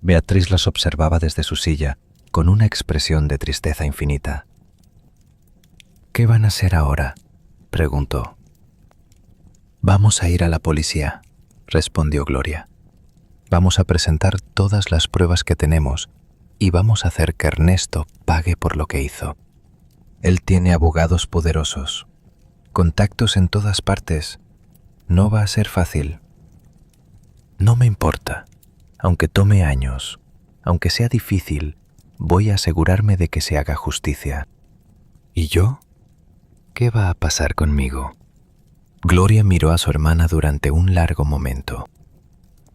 Beatriz los observaba desde su silla, con una expresión de tristeza infinita. ¿Qué van a hacer ahora?, preguntó. Vamos a ir a la policía, respondió Gloria. Vamos a presentar todas las pruebas que tenemos y vamos a hacer que Ernesto pague por lo que hizo. Él tiene abogados poderosos, contactos en todas partes. No va a ser fácil. No me importa, Aunque tome años, aunque sea difícil, voy a asegurarme de que se haga justicia. ¿Y yo? ¿Qué va a pasar conmigo? Gloria miró a su hermana durante un largo momento.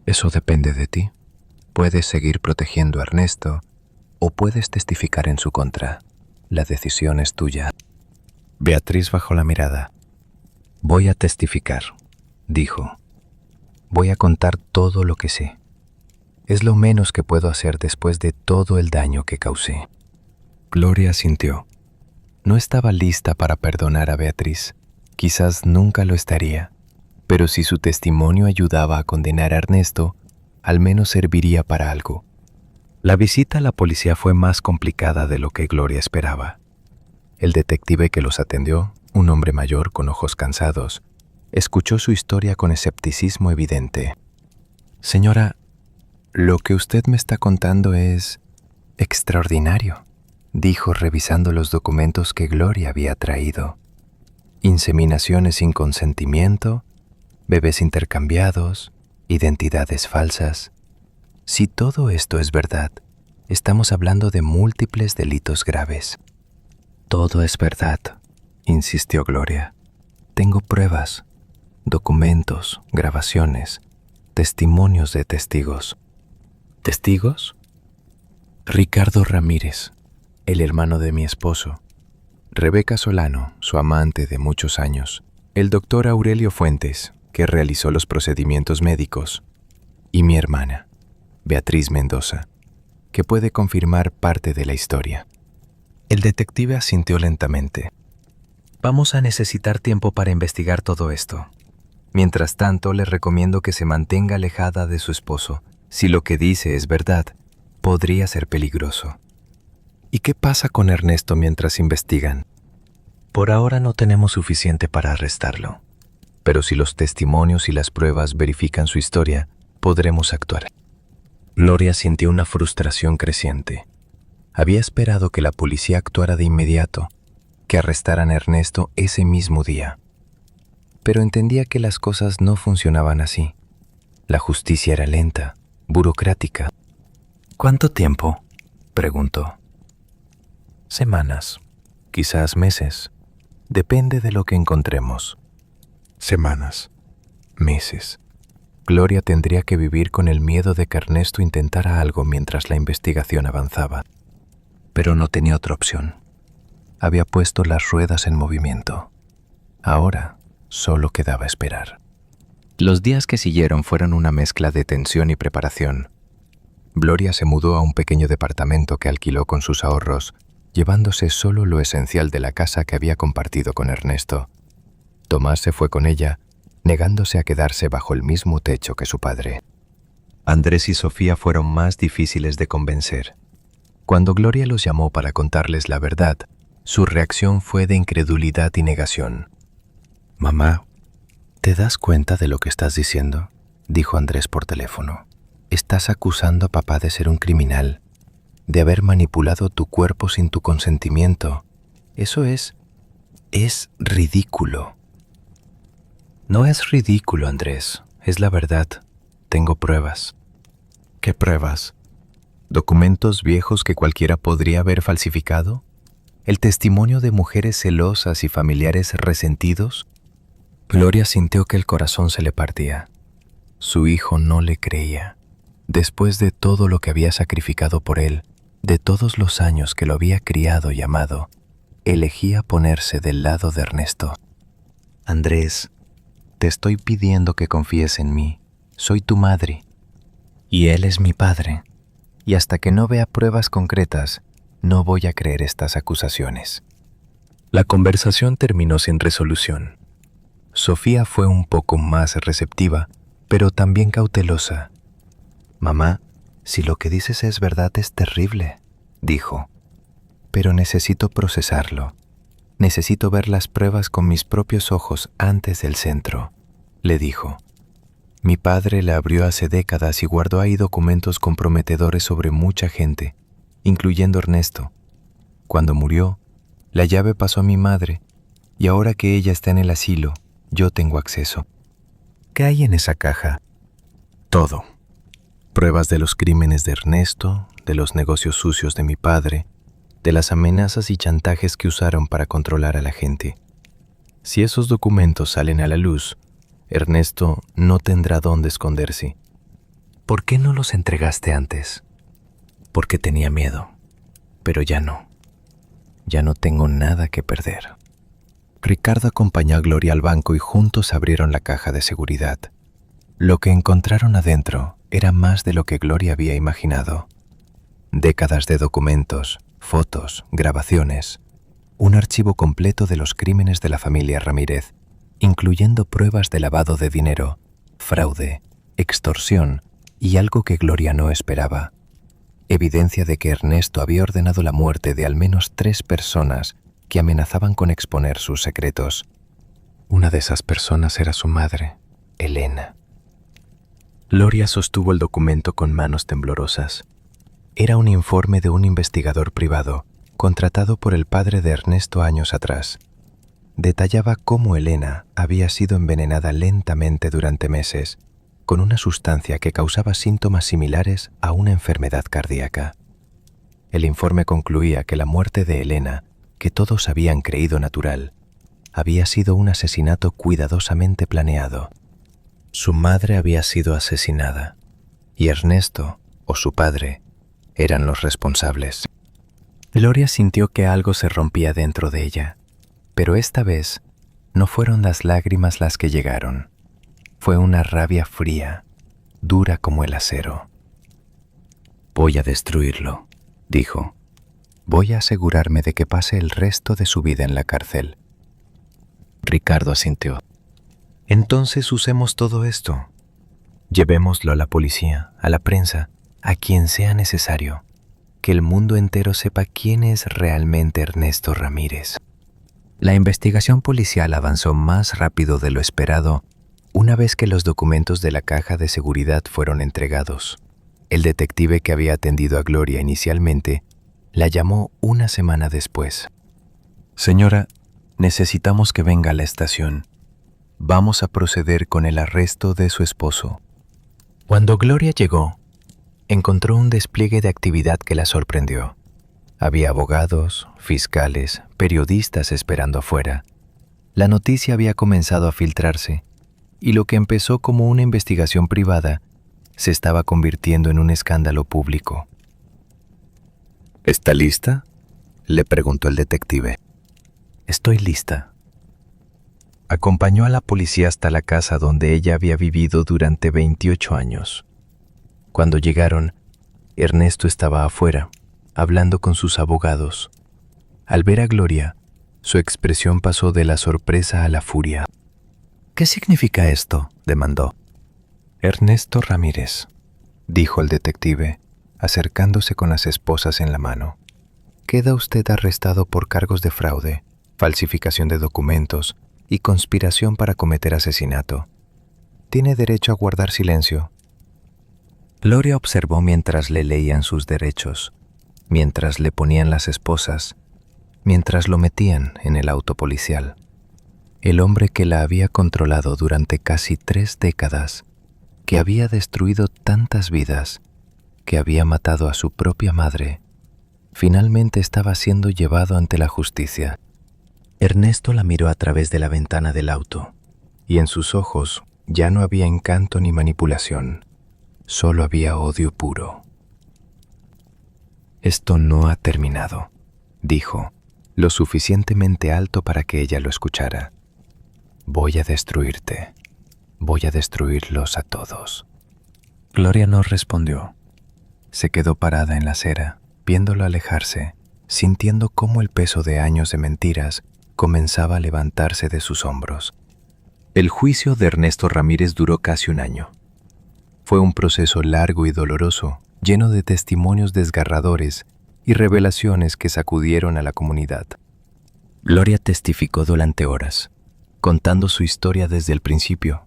Eso depende de ti. Puedes seguir protegiendo a Ernesto o puedes testificar en su contra. La decisión es tuya. Beatriz bajó la mirada. Voy a testificar, dijo. Voy a contar todo lo que sé. Es lo menos que puedo hacer después de todo el daño que causé. Gloria asintió. No estaba lista para perdonar a Beatriz. Quizás nunca lo estaría. Pero si su testimonio ayudaba a condenar a Ernesto, al menos serviría para algo. La visita a la policía fue más complicada de lo que Gloria esperaba. El detective que los atendió, un hombre mayor con ojos cansados, escuchó su historia con escepticismo evidente. Señora, lo que usted me está contando es extraordinario, dijo revisando los documentos que Gloria había traído. Inseminaciones sin consentimiento, bebés intercambiados, identidades falsas. Si todo esto es verdad, estamos hablando de múltiples delitos graves. Todo es verdad, insistió Gloria. Tengo pruebas, documentos, grabaciones, testimonios de testigos. ¿Testigos? Ricardo Ramírez, el hermano de mi esposo. Rebeca Solano, su amante de muchos años. El doctor Aurelio Fuentes, que realizó los procedimientos médicos. Y mi hermana, Beatriz Mendoza, que puede confirmar parte de la historia. El detective asintió lentamente. Vamos a necesitar tiempo para investigar todo esto. Mientras tanto, le recomiendo que se mantenga alejada de su esposo. Si lo que dice es verdad, podría ser peligroso. ¿Y qué pasa con Ernesto mientras investigan? Por ahora no tenemos suficiente para arrestarlo. Pero si los testimonios y las pruebas verifican su historia, podremos actuar. Gloria sintió una frustración creciente. Había esperado que la policía actuara de inmediato, que arrestaran a Ernesto ese mismo día. Pero entendía que las cosas no funcionaban así. La justicia era lenta, burocrática. ¿Cuánto tiempo?, preguntó. Semanas, quizás meses. Depende de lo que encontremos. Semanas, meses. Gloria tendría que vivir con el miedo de que Ernesto intentara algo mientras la investigación avanzaba. Pero no tenía otra opción. Había puesto las ruedas en movimiento. Ahora solo quedaba esperar. Los días que siguieron fueron una mezcla de tensión y preparación. Gloria se mudó a un pequeño departamento que alquiló con sus ahorros, llevándose solo lo esencial de la casa que había compartido con Ernesto. Tomás se fue con ella, negándose a quedarse bajo el mismo techo que su padre. Andrés y Sofía fueron más difíciles de convencer. Cuando Gloria los llamó para contarles la verdad, su reacción fue de incredulidad y negación. «Mamá, ¿te das cuenta de lo que estás diciendo?», dijo Andrés por teléfono. «Estás acusando a papá de ser un criminal, de haber manipulado tu cuerpo sin tu consentimiento. Eso es ridículo». «No es ridículo, Andrés, es la verdad. Tengo pruebas». «¿Qué pruebas? ¿Documentos viejos que cualquiera podría haber falsificado? ¿El testimonio de mujeres celosas y familiares resentidos?» Gloria sintió que el corazón se le partía. Su hijo no le creía. Después de todo lo que había sacrificado por él, de todos los años que lo había criado y amado, elegía ponerse del lado de Ernesto. «Andrés, te estoy pidiendo que confíes en mí. Soy tu madre. Y él es mi padre. Y hasta que no vea pruebas concretas, no voy a creer estas acusaciones». La conversación terminó sin resolución. Sofía fue un poco más receptiva, pero también cautelosa. «Mamá, si lo que dices es verdad es terrible», dijo. «Pero necesito procesarlo. Necesito ver las pruebas con mis propios ojos antes del centro», le dijo. «Mi padre la abrió hace décadas y guardó ahí documentos comprometedores sobre mucha gente, incluyendo Ernesto. Cuando murió, la llave pasó a mi madre, y ahora que ella está en el asilo, yo tengo acceso». «¿Qué hay en esa caja?» «Todo. Pruebas de los crímenes de Ernesto, de los negocios sucios de mi padre, de las amenazas y chantajes que usaron para controlar a la gente. Si esos documentos salen a la luz, Ernesto no tendrá dónde esconderse. ¿Por qué no los entregaste antes? Porque tenía miedo, pero ya no. Ya no tengo nada que perder. Ricardo acompañó a Gloria al banco y juntos abrieron la caja de seguridad. Lo que encontraron adentro era más de lo que Gloria había imaginado. Décadas de documentos, fotos, grabaciones, un archivo completo de los crímenes de la familia Ramírez, incluyendo pruebas de lavado de dinero, fraude, extorsión y algo que Gloria no esperaba: evidencia de que Ernesto había ordenado la muerte de al menos 3 personas que amenazaban con exponer sus secretos. Una de esas personas era su madre, Elena. Gloria sostuvo el documento con manos temblorosas. Era un informe de un investigador privado, contratado por el padre de Ernesto años atrás. Detallaba cómo Elena había sido envenenada lentamente durante meses, con una sustancia que causaba síntomas similares a una enfermedad cardíaca. El informe concluía que la muerte de Elena, que todos habían creído natural, había sido un asesinato cuidadosamente planeado. Su madre había sido asesinada, y Ernesto, o su padre, eran los responsables. Gloria sintió que algo se rompía dentro de ella, pero esta vez no fueron las lágrimas las que llegaron. Fue una rabia fría, dura como el acero. «Voy a destruirlo», dijo. «Voy a asegurarme de que pase el resto de su vida en la cárcel». Ricardo asintió. «Entonces usemos todo esto. Llevémoslo a la policía, a la prensa, a quien sea necesario. Que el mundo entero sepa quién es realmente Ernesto Ramírez». La investigación policial avanzó más rápido de lo esperado una vez que los documentos de la caja de seguridad fueron entregados. El detective que había atendido a Gloria inicialmente la llamó una semana después. «Señora, necesitamos que venga a la estación. Vamos a proceder con el arresto de su esposo». Cuando Gloria llegó, encontró un despliegue de actividad que la sorprendió. Había abogados, fiscales, periodistas esperando afuera. La noticia había comenzado a filtrarse, y lo que empezó como una investigación privada se estaba convirtiendo en un escándalo público. «¿Está lista?», le preguntó el detective. «Estoy lista». Acompañó a la policía hasta la casa donde ella había vivido durante 28 años. Cuando llegaron, Ernesto estaba afuera, hablando con sus abogados. Al ver a Gloria, su expresión pasó de la sorpresa a la furia. «¿Qué significa esto?», demandó. «Ernesto Ramírez», dijo el detective, acercándose con las esposas en la mano. «Queda usted arrestado por cargos de fraude, falsificación de documentos y conspiración para cometer asesinato. Tiene derecho a guardar silencio». Gloria observó mientras le leían sus derechos, mientras le ponían las esposas, mientras lo metían en el auto policial. El hombre que la había controlado durante casi 3 décadas, que había destruido tantas vidas, que había matado a su propia madre, finalmente estaba siendo llevado ante la justicia. Ernesto la miró a través de la ventana del auto, y en sus ojos ya no había encanto ni manipulación, solo había odio puro. «Esto no ha terminado», dijo, lo suficientemente alto para que ella lo escuchara. «Voy a destruirte. Voy a destruirlos a todos». Gloria no respondió. Se quedó parada en la acera, viéndolo alejarse, sintiendo cómo el peso de años de mentiras comenzaba a levantarse de sus hombros. El juicio de Ernesto Ramírez duró casi 1 año. Fue un proceso largo y doloroso, lleno de testimonios desgarradores y revelaciones que sacudieron a la comunidad. Gloria testificó durante horas, contando su historia desde el principio.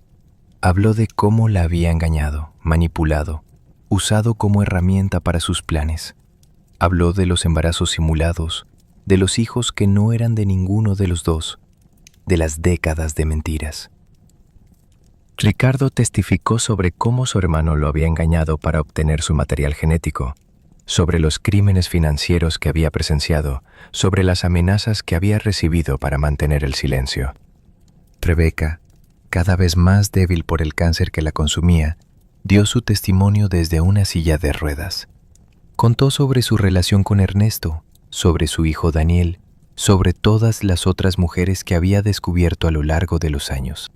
Habló de cómo la había engañado, manipulado, usado como herramienta para sus planes. Habló de los embarazos simulados, de los hijos que no eran de ninguno de los dos, de las décadas de mentiras. Ricardo testificó sobre cómo su hermano lo había engañado para obtener su material genético, sobre los crímenes financieros que había presenciado, sobre las amenazas que había recibido para mantener el silencio. Rebeca, cada vez más débil por el cáncer que la consumía, dio su testimonio desde una silla de ruedas. Contó sobre su relación con Ernesto, sobre su hijo Daniel, sobre todas las otras mujeres que había descubierto a lo largo de los años.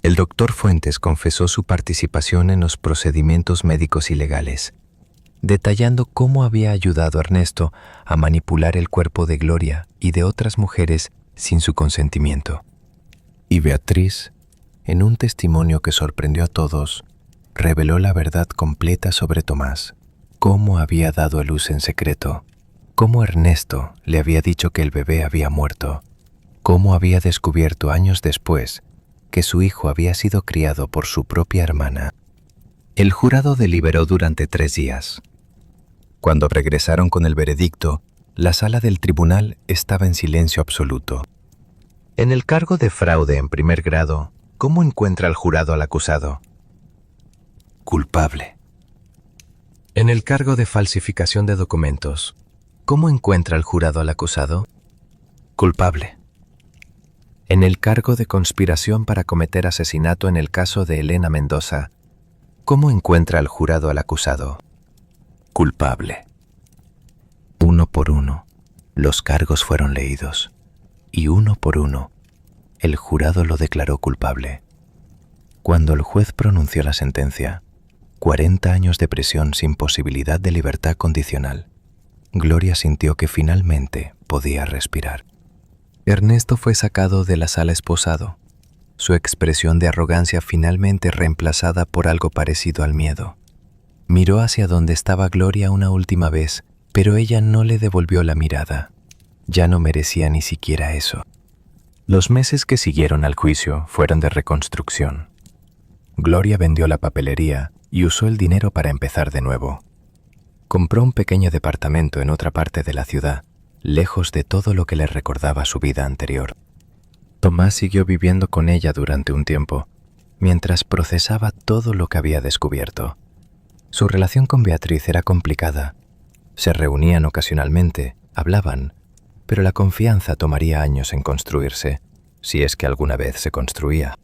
El doctor Fuentes confesó su participación en los procedimientos médicos ilegales, detallando cómo había ayudado a Ernesto a manipular el cuerpo de Gloria y de otras mujeres sin su consentimiento. Y Beatriz, en un testimonio que sorprendió a todos, reveló la verdad completa sobre Tomás, cómo había dado a luz en secreto, cómo Ernesto le había dicho que el bebé había muerto, cómo había descubierto años después que su hijo había sido criado por su propia hermana. El jurado deliberó durante 3 días. Cuando regresaron con el veredicto, la sala del tribunal estaba en silencio absoluto. En el cargo de fraude en primer grado, ¿cómo encuentra el jurado al acusado? Culpable. En el cargo de falsificación de documentos, ¿cómo encuentra el jurado al acusado? Culpable. En el cargo de conspiración para cometer asesinato en el caso de Elena Mendoza, ¿cómo encuentra el jurado al acusado? Culpable. Uno por uno, los cargos fueron leídos, y uno por uno, el jurado lo declaró culpable. Cuando el juez pronunció la sentencia, 40 años de prisión sin posibilidad de libertad condicional, Gloria sintió que finalmente podía respirar. Ernesto fue sacado de la sala esposado, su expresión de arrogancia finalmente reemplazada por algo parecido al miedo. Miró hacia donde estaba Gloria una última vez, pero ella no le devolvió la mirada. Ya no merecía ni siquiera eso. Los meses que siguieron al juicio fueron de reconstrucción. Gloria vendió la papelería y usó el dinero para empezar de nuevo. Compró un pequeño departamento en otra parte de la ciudad, lejos de todo lo que le recordaba su vida anterior. Tomás siguió viviendo con ella durante un tiempo, mientras procesaba todo lo que había descubierto. Su relación con Beatriz era complicada. Se reunían ocasionalmente, hablaban, pero la confianza tomaría años en construirse, si es que alguna vez se construía.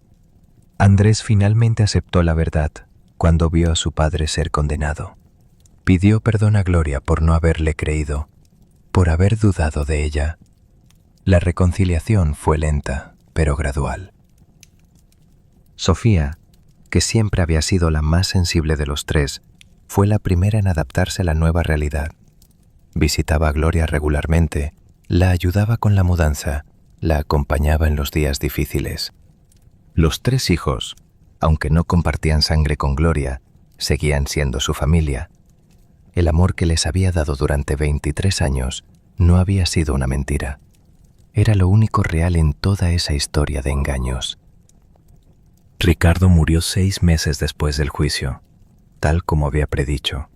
Andrés finalmente aceptó la verdad cuando vio a su padre ser condenado. Pidió perdón a Gloria por no haberle creído, por haber dudado de ella. La reconciliación fue lenta, pero gradual. Sofía, que siempre había sido la más sensible de los 3, fue la primera en adaptarse a la nueva realidad. Visitaba a Gloria regularmente, la ayudaba con la mudanza, la acompañaba en los días difíciles. Los 3 hijos, aunque no compartían sangre con Gloria, seguían siendo su familia. El amor que les había dado durante 23 años no había sido una mentira. Era lo único real en toda esa historia de engaños. Ricardo murió 6 meses después del juicio, tal como había predicho.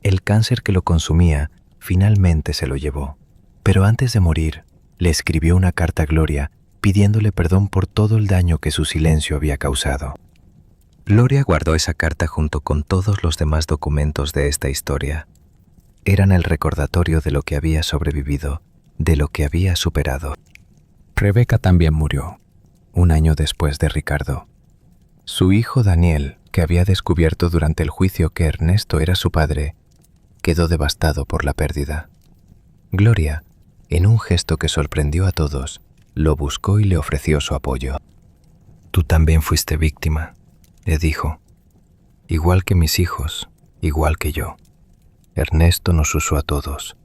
El cáncer que lo consumía finalmente se lo llevó, pero antes de morir, le escribió una carta a Gloria pidiéndole perdón por todo el daño que su silencio había causado. Gloria guardó esa carta junto con todos los demás documentos de esta historia. Eran el recordatorio de lo que había sobrevivido, de lo que había superado. Rebeca también murió, 1 año después de Ricardo. Su hijo Daniel, que había descubierto durante el juicio que Ernesto era su padre, quedó devastado por la pérdida. Gloria, en un gesto que sorprendió a todos, lo buscó y le ofreció su apoyo. «Tú también fuiste víctima», le dijo. «Igual que mis hijos, igual que yo. Ernesto nos usó a todos».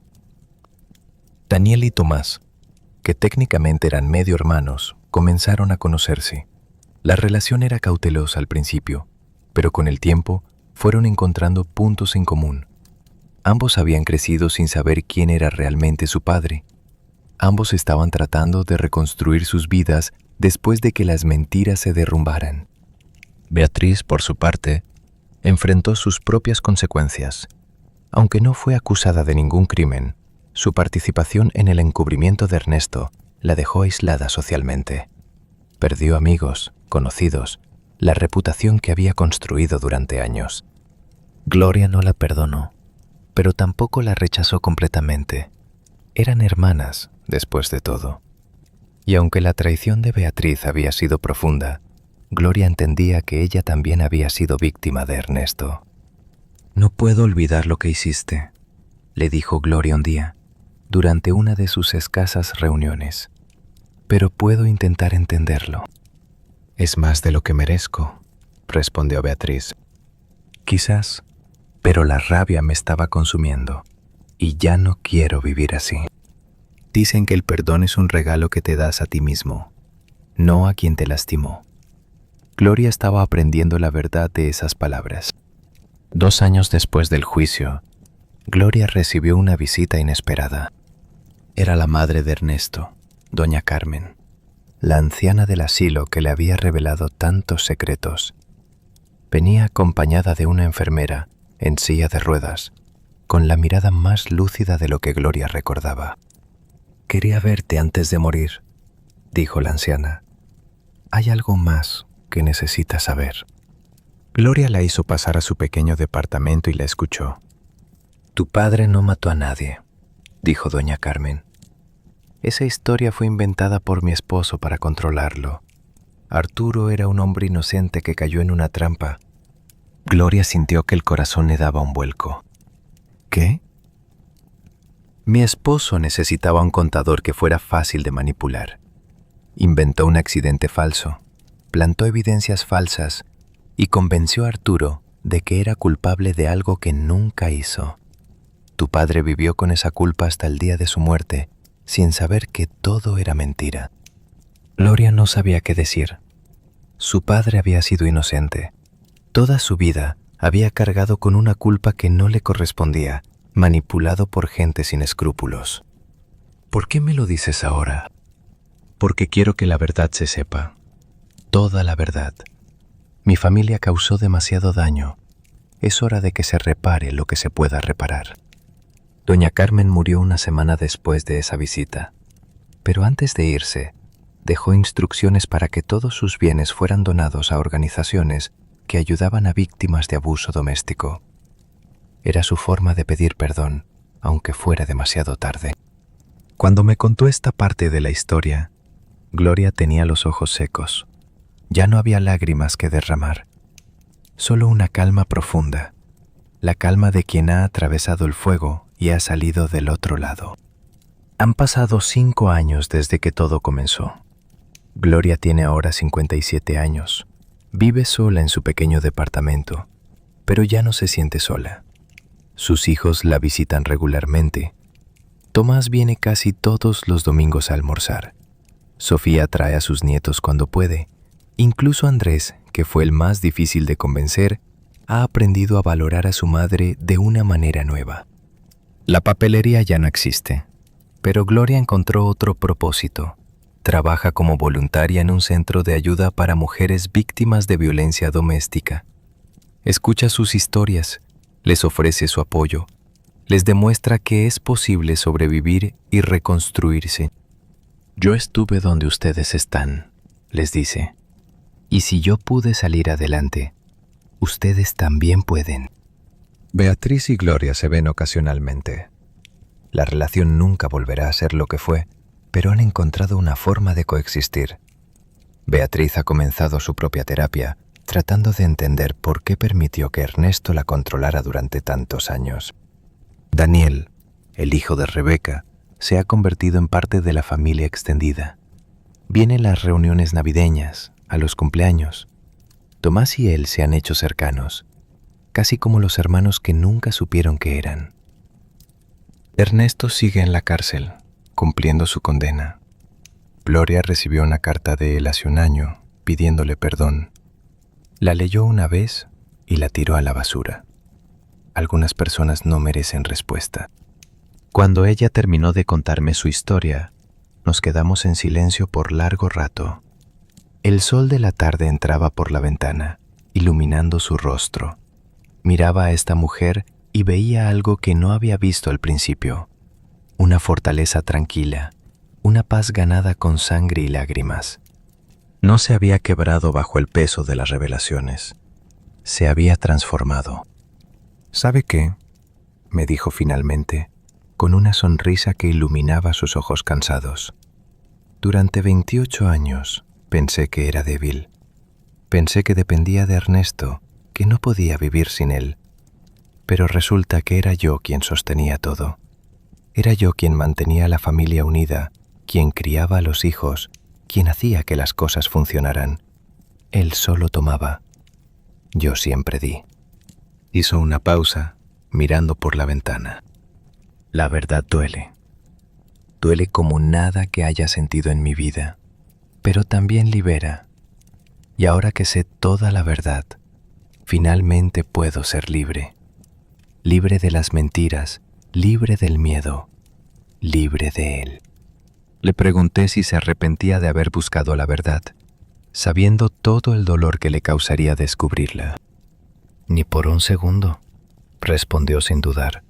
Daniel y Tomás, que técnicamente eran medio hermanos, comenzaron a conocerse. La relación era cautelosa al principio, pero con el tiempo fueron encontrando puntos en común. Ambos habían crecido sin saber quién era realmente su padre. Ambos estaban tratando de reconstruir sus vidas después de que las mentiras se derrumbaran. Beatriz, por su parte, enfrentó sus propias consecuencias. Aunque no fue acusada de ningún crimen, su participación en el encubrimiento de Ernesto la dejó aislada socialmente. Perdió amigos, conocidos, la reputación que había construido durante años. Gloria no la perdonó, pero tampoco la rechazó completamente. Eran hermanas, después de todo. Y aunque la traición de Beatriz había sido profunda, Gloria entendía que ella también había sido víctima de Ernesto. «No puedo olvidar lo que hiciste», le dijo Gloria un día, durante una de sus escasas reuniones. «Pero puedo intentar entenderlo». «Es más de lo que merezco», respondió Beatriz. «Quizás, pero la rabia me estaba consumiendo, y ya no quiero vivir así». Dicen que el perdón es un regalo que te das a ti mismo, no a quien te lastimó. Gloria estaba aprendiendo la verdad de esas palabras. 2 años después del juicio, Gloria recibió una visita inesperada. Era la madre de Ernesto, doña Carmen, la anciana del asilo que le había revelado tantos secretos. Venía acompañada de una enfermera en silla de ruedas, con la mirada más lúcida de lo que Gloria recordaba. «Quería verte antes de morir», dijo la anciana. «Hay algo más que necesitas saber». Gloria la hizo pasar a su pequeño departamento y la escuchó. «Tu padre no mató a nadie», dijo doña Carmen. «Esa historia fue inventada por mi esposo para controlarlo. Arturo era un hombre inocente que cayó en una trampa». Gloria sintió que el corazón le daba un vuelco. «¿Qué?» «Mi esposo necesitaba un contador que fuera fácil de manipular. Inventó un accidente falso, plantó evidencias falsas y convenció a Arturo de que era culpable de algo que nunca hizo. Tu padre vivió con esa culpa hasta el día de su muerte, sin saber que todo era mentira». Gloria no sabía qué decir. Su padre había sido inocente. Toda su vida había cargado con una culpa que no le correspondía, manipulado por gente sin escrúpulos. «¿Por qué me lo dices ahora?» «Porque quiero que la verdad se sepa. Toda la verdad. Mi familia causó demasiado daño. Es hora de que se repare lo que se pueda reparar». Doña Carmen murió una semana después de esa visita, pero antes de irse, dejó instrucciones para que todos sus bienes fueran donados a organizaciones que ayudaban a víctimas de abuso doméstico. Era su forma de pedir perdón, aunque fuera demasiado tarde. Cuando me contó esta parte de la historia, Gloria tenía los ojos secos. Ya no había lágrimas que derramar, solo una calma profunda, la calma de quien ha atravesado el fuego y ha salido del otro lado. Han pasado 5 años desde que todo comenzó. Gloria tiene ahora 57 años. Vive sola en su pequeño departamento, pero ya no se siente sola. Sus hijos la visitan regularmente. Tomás viene casi todos los domingos a almorzar. Sofía trae a sus nietos cuando puede. Incluso Andrés, que fue el más difícil de convencer, ha aprendido a valorar a su madre de una manera nueva. La papelería ya no existe, pero Gloria encontró otro propósito. Trabaja como voluntaria en un centro de ayuda para mujeres víctimas de violencia doméstica. Escucha sus historias, les ofrece su apoyo, les demuestra que es posible sobrevivir y reconstruirse. «Yo estuve donde ustedes están», les dice, «y si yo pude salir adelante, ustedes también pueden». Beatriz y Gloria se ven ocasionalmente. La relación nunca volverá a ser lo que fue, pero han encontrado una forma de coexistir. Beatriz ha comenzado su propia terapia, tratando de entender por qué permitió que Ernesto la controlara durante tantos años. Daniel, el hijo de Rebeca, se ha convertido en parte de la familia extendida. Viene a las reuniones navideñas, a los cumpleaños. Tomás y él se han hecho cercanos, casi como los hermanos que nunca supieron que eran. Ernesto sigue en la cárcel, cumpliendo su condena. Gloria recibió una carta de él hace un año, pidiéndole perdón. La leyó una vez y la tiró a la basura. Algunas personas no merecen respuesta. Cuando ella terminó de contarme su historia, nos quedamos en silencio por largo rato. El sol de la tarde entraba por la ventana, iluminando su rostro. Miraba a esta mujer y veía algo que no había visto al principio. Una fortaleza tranquila, una paz ganada con sangre y lágrimas. No se había quebrado bajo el peso de las revelaciones. Se había transformado. ¿Sabe qué?, me dijo finalmente, con una sonrisa que iluminaba sus ojos cansados. Durante 28 años pensé que era débil. Pensé que dependía de Ernesto, que no podía vivir sin él. Pero resulta que era yo quien sostenía todo. Era yo quien mantenía a la familia unida, quien criaba a los hijos, quien hacía que las cosas funcionaran. Él solo tomaba. Yo siempre di. Hizo una pausa, mirando por la ventana. La verdad duele. Duele como nada que haya sentido en mi vida, pero también libera. Y ahora que sé toda la verdad, finalmente puedo ser libre. Libre de las mentiras, libre del miedo, libre de él. Le pregunté si se arrepentía de haber buscado la verdad, sabiendo todo el dolor que le causaría descubrirla. Ni por un segundo, respondió sin dudar.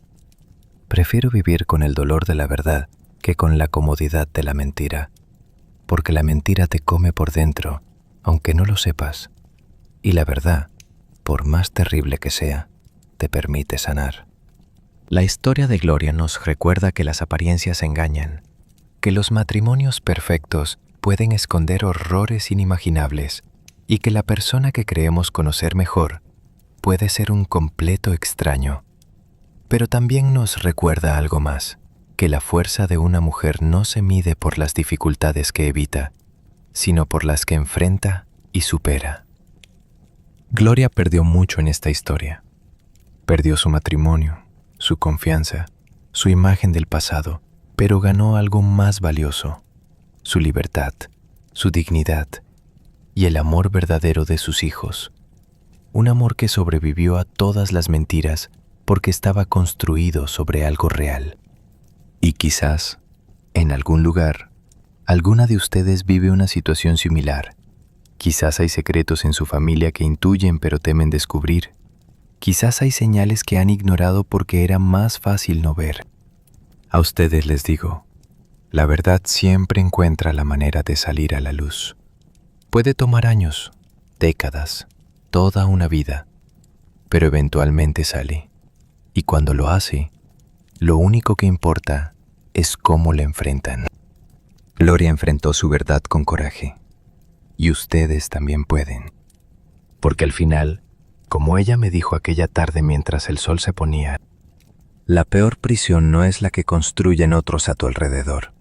Prefiero vivir con el dolor de la verdad que con la comodidad de la mentira, porque la mentira te come por dentro, aunque no lo sepas, y la verdad, por más terrible que sea, te permite sanar. La historia de Gloria nos recuerda que las apariencias engañan, que los matrimonios perfectos pueden esconder horrores inimaginables y que la persona que creemos conocer mejor puede ser un completo extraño. Pero también nos recuerda algo más, que la fuerza de una mujer no se mide por las dificultades que evita, sino por las que enfrenta y supera. Gloria perdió mucho en esta historia. Perdió su matrimonio, su confianza, su imagen del pasado, pero ganó algo más valioso, su libertad, su dignidad y el amor verdadero de sus hijos. Un amor que sobrevivió a todas las mentiras porque estaba construido sobre algo real. Y quizás, en algún lugar, alguna de ustedes vive una situación similar. Quizás hay secretos en su familia que intuyen pero temen descubrir. Quizás hay señales que han ignorado porque era más fácil no ver. A ustedes les digo, la verdad siempre encuentra la manera de salir a la luz. Puede tomar años, décadas, toda una vida, pero eventualmente sale. Y cuando lo hace, lo único que importa es cómo la enfrentan. Gloria enfrentó su verdad con coraje. Y ustedes también pueden. Porque al final, como ella me dijo aquella tarde mientras el sol se ponía, la peor prisión no es la que construyen otros a tu alrededor.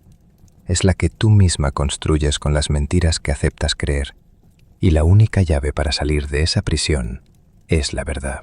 Es la que tú misma construyes con las mentiras que aceptas creer. Y la única llave para salir de esa prisión es la verdad.